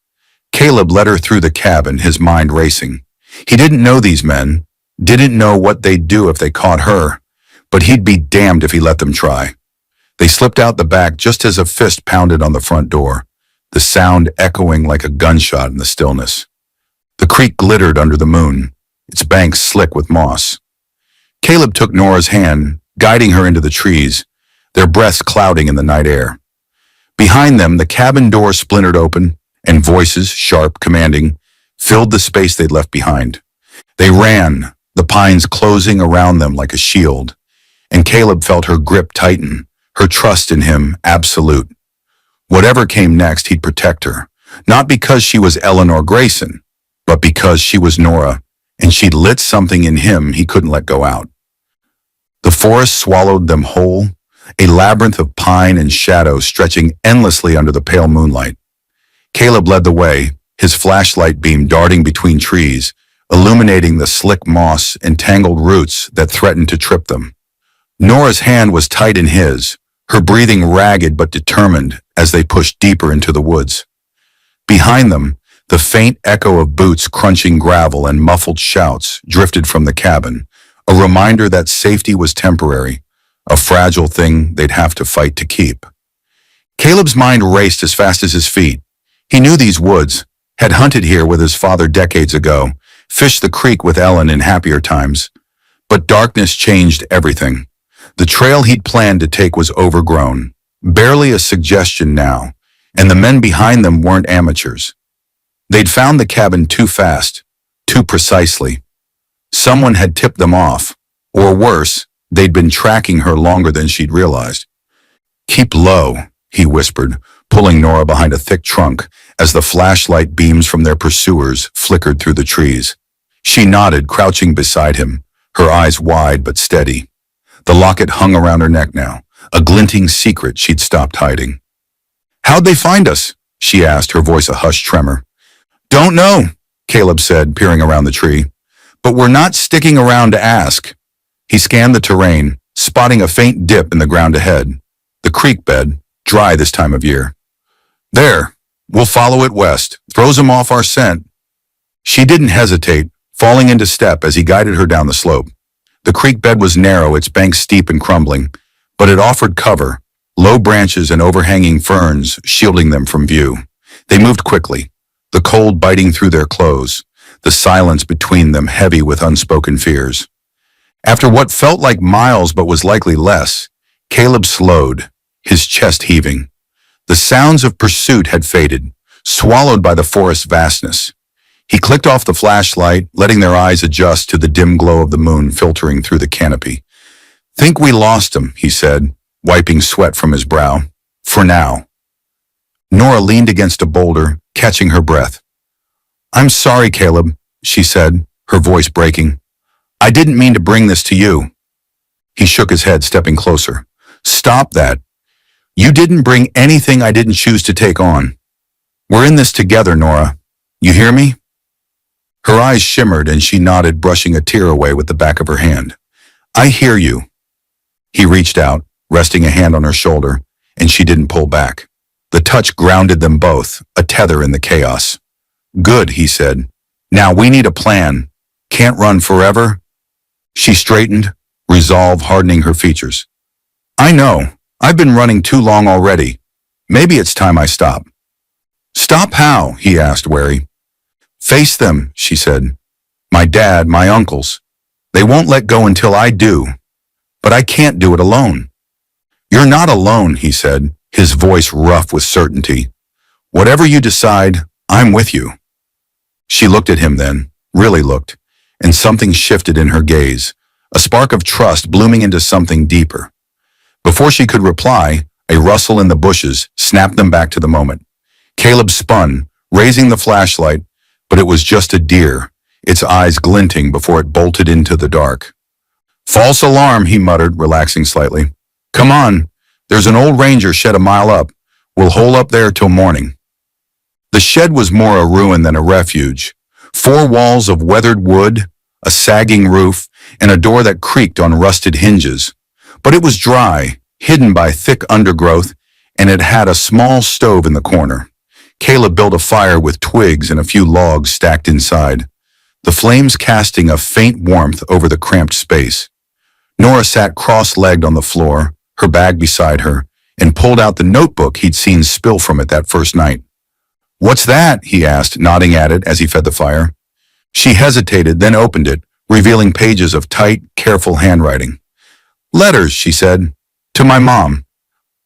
Caleb led her through the cabin, his mind racing. He didn't know these men, didn't know what they'd do if they caught her, but he'd be damned if he let them try. They slipped out the back just as a fist pounded on the front door, the sound echoing like a gunshot in the stillness. The creek glittered under the moon, its banks slick with moss. Caleb took Nora's hand, guiding her into the trees, their breaths clouding in the night air. Behind them, the cabin door splintered open, and voices, sharp, commanding, filled the space they'd left behind. They ran, the pines closing around them like a shield, and Caleb felt her grip tighten, her trust in him absolute. Whatever came next, he'd protect her, not because she was Eleanor Grayson, but because she was Nora, and she'd lit something in him he couldn't let go out. The forest swallowed them whole, a labyrinth of pine and shadow stretching endlessly under the pale moonlight. Caleb led the way, his flashlight beam darting between trees, illuminating the slick moss and tangled roots that threatened to trip them. Nora's hand was tight in his, her breathing ragged but determined as they pushed deeper into the woods. Behind them, the faint echo of boots crunching gravel and muffled shouts drifted from the cabin, a reminder that safety was temporary, a fragile thing they'd have to fight to keep. Caleb's mind raced as fast as his feet. He knew these woods, had hunted here with his father decades ago, fished the creek with Ellen in happier times. But darkness changed everything. The trail he'd planned to take was overgrown, barely a suggestion now, and the men behind them weren't amateurs. They'd found the cabin too fast, too precisely. Someone had tipped them off, or worse, they'd been tracking her longer than she'd realized. "Keep low," he whispered, pulling Nora behind a thick trunk as the flashlight beams from their pursuers flickered through the trees. She nodded, crouching beside him, her eyes wide but steady. The locket hung around her neck now, a glinting secret she'd stopped hiding. "How'd they find us?" she asked, her voice a hushed tremor. "Don't know," Caleb said, peering around the tree. "But we're not sticking around to ask." He scanned the terrain, spotting a faint dip in the ground ahead. The creek bed, dry this time of year. "There, we'll follow it west. Throws 'em off our scent." She didn't hesitate, falling into step as he guided her down the slope. The creek bed was narrow, its banks steep and crumbling, but it offered cover, low branches and overhanging ferns shielding them from view. They moved quickly, the cold biting through their clothes, the silence between them heavy with unspoken fears. After what felt like miles but was likely less, Caleb slowed, his chest heaving. The sounds of pursuit had faded, swallowed by the forest's vastness. He clicked off the flashlight, letting their eyes adjust to the dim glow of the moon filtering through the canopy. "Think we lost him," he said, wiping sweat from his brow. "For now." Nora leaned against a boulder, catching her breath. "I'm sorry, Caleb," she said, her voice breaking. "I didn't mean to bring this to you." He shook his head, stepping closer. "Stop that. You didn't bring anything I didn't choose to take on. We're in this together, Nora. You hear me?" Her eyes shimmered and she nodded, brushing a tear away with the back of her hand. "I hear you." He reached out, resting a hand on her shoulder, and she didn't pull back. The touch grounded them both, a tether in the chaos. "Good," he said. "Now we need a plan. Can't run forever." She straightened, resolve hardening her features. "I know. I've been running too long already. Maybe it's time I stop." "Stop how?" he asked, wary. "Face them," she said. "My dad, my uncles. They won't let go until I do. But I can't do it alone." "You're not alone," he said, his voice rough with certainty. "Whatever you decide, I'm with you." She looked at him then, really looked, and something shifted in her gaze, a spark of trust blooming into something deeper. Before she could reply, a rustle in the bushes snapped them back to the moment. Caleb spun, raising the flashlight, but it was just a deer, its eyes glinting before it bolted into the dark. "False alarm," he muttered, relaxing slightly. "Come on, there's an old ranger shed a mile up. We'll hole up there till morning." The shed was more a ruin than a refuge. 4 walls of weathered wood, a sagging roof, and a door that creaked on rusted hinges. But it was dry, hidden by thick undergrowth, and it had a small stove in the corner. Caleb built a fire with twigs and a few logs stacked inside, the flames casting a faint warmth over the cramped space. Nora sat cross-legged on the floor, her bag beside her, and pulled out the notebook he'd seen spill from it that first night. "What's that?" he asked, nodding at it as he fed the fire. She hesitated, then opened it, revealing pages of tight, careful handwriting. "Letters," she said, "to my mom.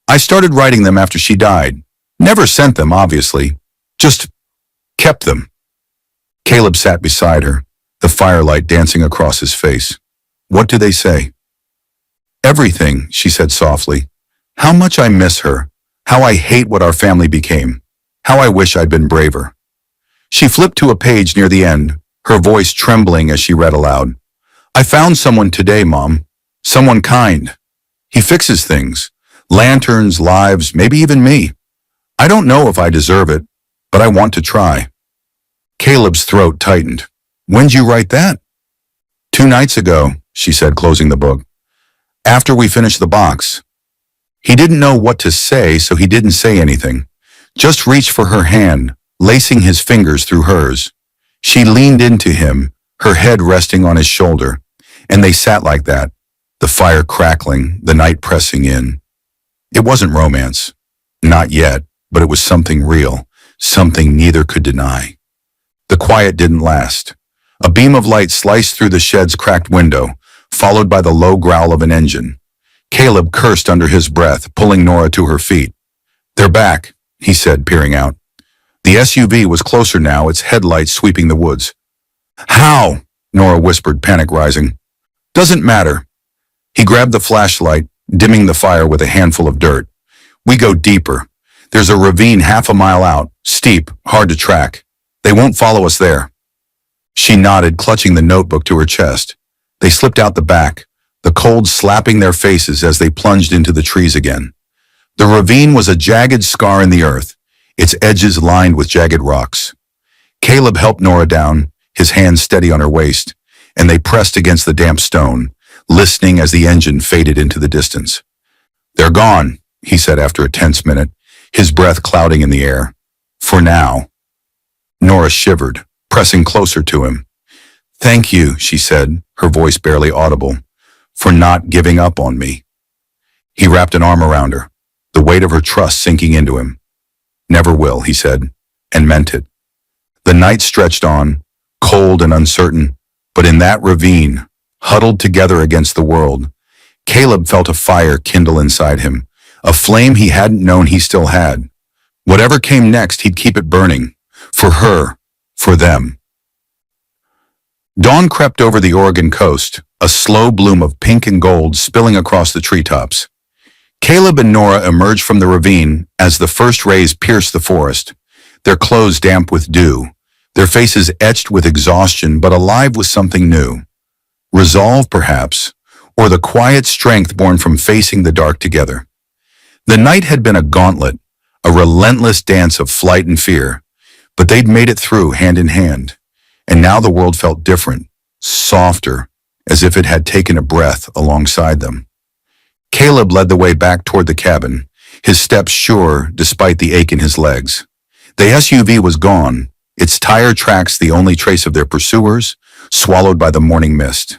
I started writing them after she died. Never sent them, obviously. Just kept them." Caleb sat beside her, the firelight dancing across his face. "What do they say?" "Everything," she said softly. "How much I miss her. How I hate what our family became. How I wish I'd been braver." She flipped to a page near the end, her voice trembling as she read aloud. "I found someone today, Mom. Someone kind. He fixes things. Lanterns, lives, maybe even me. I don't know if I deserve it, but I want to try." Caleb's throat tightened. "When'd you write that?" "2 nights ago," she said, closing the book. "After we finished the box." He didn't know what to say, so he didn't say anything. Just reached for her hand, lacing his fingers through hers. She leaned into him, her head resting on his shoulder, and they sat like that, the fire crackling, the night pressing in. It wasn't romance. Not yet, but it was something real, something neither could deny. The quiet didn't last. A beam of light sliced through the shed's cracked window, followed by the low growl of an engine. Caleb cursed under his breath, pulling Nora to her feet. "They're back," he said, peering out. The SUV was closer now, its headlights sweeping the woods. How? Nora whispered, panic rising. Doesn't matter. He grabbed the flashlight, dimming the fire with a handful of dirt. We go deeper. There's a ravine half a mile out, steep, hard to track. They won't follow us there. She nodded, clutching the notebook to her chest. They slipped out the back, the cold slapping their faces as they plunged into the trees again. The ravine was a jagged scar in the earth, its edges lined with jagged rocks. Caleb helped Nora down, his hands steady on her waist, and they pressed against the damp stone, listening as the engine faded into the distance. They're gone, he said after a tense minute, his breath clouding in the air. For now. Nora shivered, pressing closer to him. Thank you, she said, her voice barely audible, for not giving up on me. He wrapped an arm around her, the weight of her trust sinking into him. Never will, he said, and meant it. The night stretched on, cold and uncertain, but in that ravine, huddled together against the world, Caleb felt a fire kindle inside him, a flame he hadn't known he still had. Whatever came next, he'd keep it burning. For her, for them. Dawn crept over the Oregon coast, a slow bloom of pink and gold spilling across the treetops. Caleb and Nora emerged from the ravine as the first rays pierced the forest, their clothes damp with dew, their faces etched with exhaustion but alive with something new. Resolve, perhaps, or the quiet strength born from facing the dark together. The night had been a gauntlet, a relentless dance of flight and fear, but they'd made it through hand in hand, and now the world felt different, softer, as if it had taken a breath alongside them. Caleb led the way back toward the cabin, his steps sure despite the ache in his legs. The SUV was gone, its tire tracks the only trace of their pursuers, swallowed by the morning mist.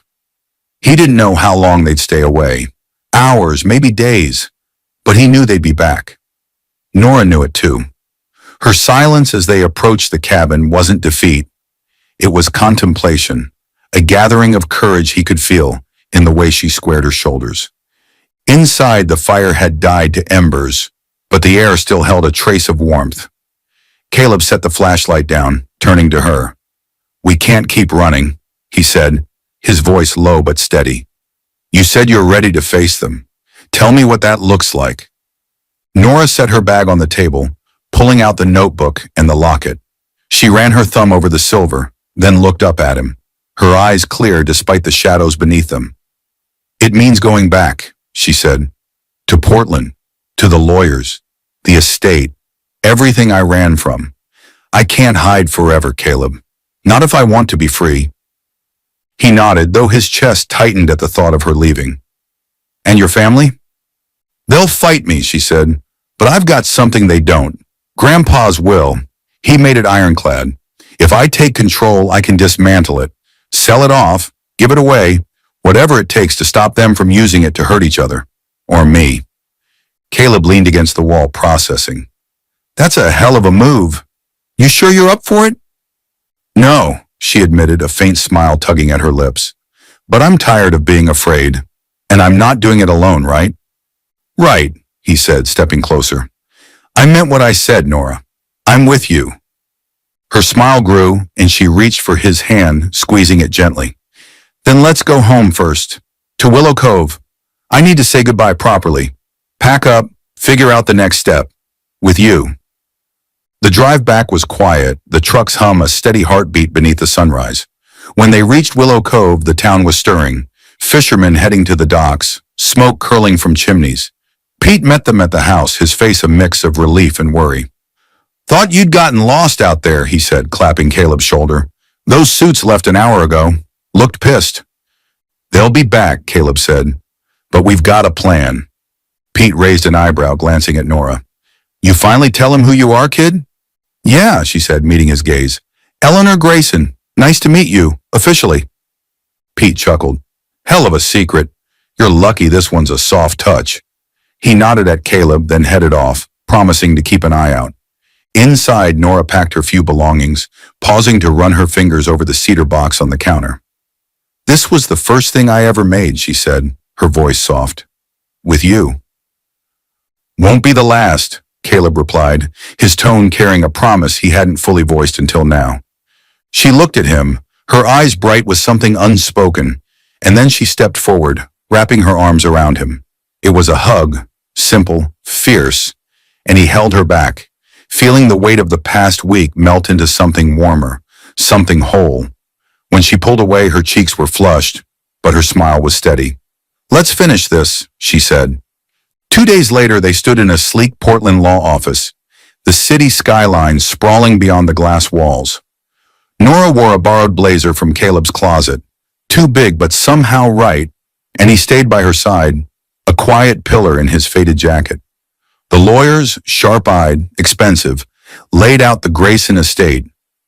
He didn't know how long they'd stay away, hours, maybe days, but he knew they'd be back. Nora knew it too. Her silence as they approached the cabin wasn't defeat. It was contemplation, a gathering of courage he could feel in the way she squared her shoulders. Inside, the fire had died to embers, but the air still held a trace of warmth. Caleb set the flashlight down, turning to her. We can't keep running, he said, his voice low but steady. You said you're ready to face them. Tell me what that looks like. Nora set her bag on the table, pulling out the notebook and the locket. She ran her thumb over the silver, then looked up at him, her eyes clear despite the shadows beneath them. It means going back, she said, to Portland, to the lawyers, the estate, everything I ran from. I can't hide forever, Caleb. Not if I want to be free. He nodded, though his chest tightened at the thought of her leaving. And your family? They'll fight me, she said, but I've got something they don't. Grandpa's will. He made it ironclad. If I take control, I can dismantle it, sell it off, give it away, whatever it takes to stop them from using it to hurt each other. Or me. Caleb leaned against the wall, processing. That's a hell of a move. You sure you're up for it? No, she admitted, a faint smile tugging at her lips. But I'm tired of being afraid. And I'm not doing it alone, right? Right, he said, stepping closer. I meant what I said, Nora. I'm with you. Her smile grew, and she reached for his hand, squeezing it gently. Then let's go home first. To Willow Cove. I need to say goodbye properly. Pack up, figure out the next step. With you. The drive back was quiet, the truck's hum a steady heartbeat beneath the sunrise. When they reached Willow Cove, the town was stirring. Fishermen heading to the docks, smoke curling from chimneys. Pete met them at the house, his face a mix of relief and worry. Thought you'd gotten lost out there, he said, clapping Caleb's shoulder. Those suits left an hour ago. Looked pissed. They'll be back, Caleb said. But we've got a plan. Pete raised an eyebrow, glancing at Nora. You finally tell him who you are, kid? Yeah, she said, meeting his gaze. Eleanor Grayson. Nice to meet you, officially. Pete chuckled. Hell of a secret. You're lucky this one's a soft touch. He nodded at Caleb, then headed off, promising to keep an eye out. Inside, Nora packed her few belongings, pausing to run her fingers over the cedar box on the counter. This was the first thing I ever made, she said, her voice soft. With you. Won't be the last, Caleb replied, his tone carrying a promise he hadn't fully voiced until now. She looked at him, her eyes bright with something unspoken, and then she stepped forward, wrapping her arms around him. It was a hug, simple, fierce, and he held her back, feeling the weight of the past week melt into something warmer, something whole. When she pulled away, her cheeks were flushed, but her smile was steady. "Let's finish this," she said. 2 days later, they stood in a sleek Portland law office, the city skyline sprawling beyond the glass walls. Nora wore a borrowed blazer from Caleb's closet, too big but somehow right, and he stayed by her side, a quiet pillar in his faded jacket. The lawyers, sharp-eyed, expensive, laid out the Grayson estate,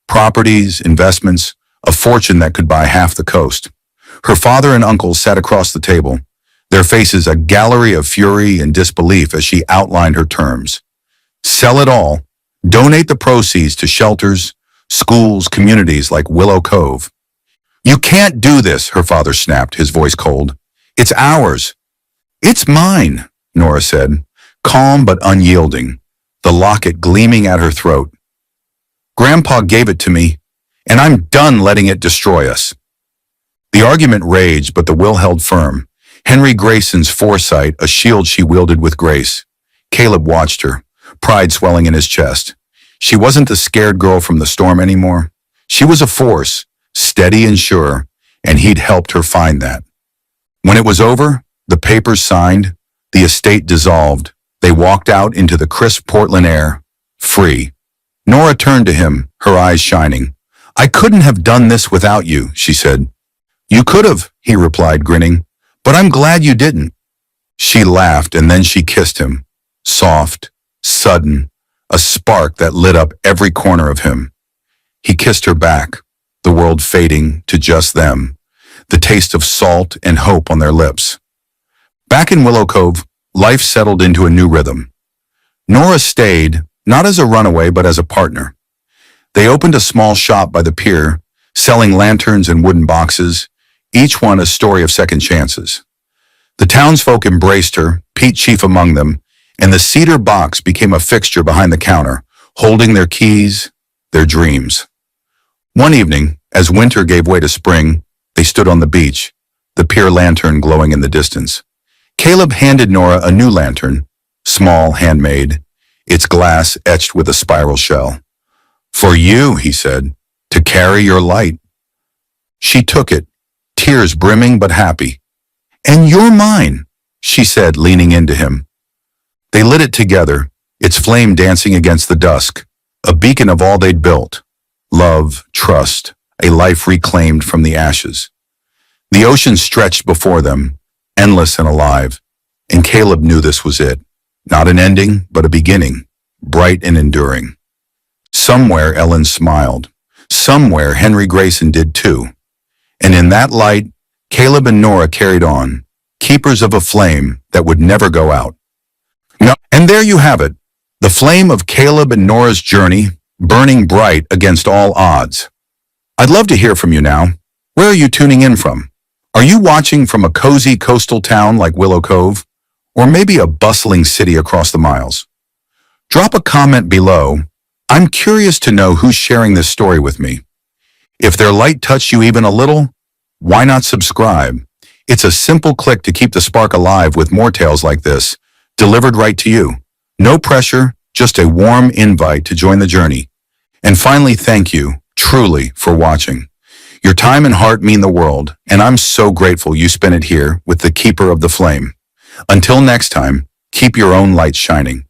properties, investments, a fortune that could buy half the coast. Her father and uncle sat across the table, their faces a gallery of fury and disbelief as she outlined her terms. Sell it all, donate the proceeds to shelters, schools, communities like Willow Cove. "You can't do this," her father snapped, his voice cold. "It's ours." "It's mine," Nora said, calm but unyielding, the locket gleaming at her throat. "Grandpa gave it to me, and I'm done letting it destroy us." The argument raged, but the will held firm. Henry Grayson's foresight, a shield she wielded with grace. Caleb watched her, pride swelling in his chest. She wasn't the scared girl from the storm anymore. She was a force, steady and sure, and he'd helped her find that. When it was over, the papers signed, the estate dissolved, they walked out into the crisp Portland air, free. Nora turned to him, her eyes shining. "I couldn't have done this without you," she said. "You could have," he replied, grinning, "but I'm glad you didn't." She laughed, and then she kissed him, soft, sudden, a spark that lit up every corner of him. He kissed her back, the world fading to just them, the taste of salt and hope on their lips. Back in Willow Cove, life settled into a new rhythm. Nora stayed, not as a runaway but as a partner. They opened a small shop by the pier, selling lanterns and wooden boxes, each one a story of second chances. The townsfolk embraced her, Pete chief among them, and the cedar box became a fixture behind the counter, holding their keys, their dreams. One evening, as winter gave way to spring, they stood on the beach, the pier lantern glowing in the distance. Caleb handed Nora a new lantern, small, handmade, its glass etched with a spiral shell. "For you," he said, "to carry your light." She took it, tears brimming but happy. "And you're mine," she said, leaning into him. They lit it together, its flame dancing against the dusk, a beacon of all they'd built. Love, trust, a life reclaimed from the ashes. The ocean stretched before them, endless and alive, and Caleb knew this was it. Not an ending, but a beginning, bright and enduring. Somewhere Ellen smiled. Somewhere Henry Grayson did too. And in that light, Caleb and Nora carried on, keepers of a flame that would never go out. No, and there you have it, the flame of Caleb and Nora's journey, burning bright against all odds. I'd love to hear from you now. Where are you tuning in from? Are you watching from a cozy coastal town like Willow Cove? Or maybe a bustling city across the miles? Drop a comment below. I'm curious to know who's sharing this story with me. If their light touched you even a little, why not subscribe? It's a simple click to keep the spark alive with more tales like this, delivered right to you. No pressure, just a warm invite to join the journey. And finally, thank you, truly, for watching. Your time and heart mean the world, and I'm so grateful you spent it here with the Keeper of the Flame. Until next time, keep your own light shining.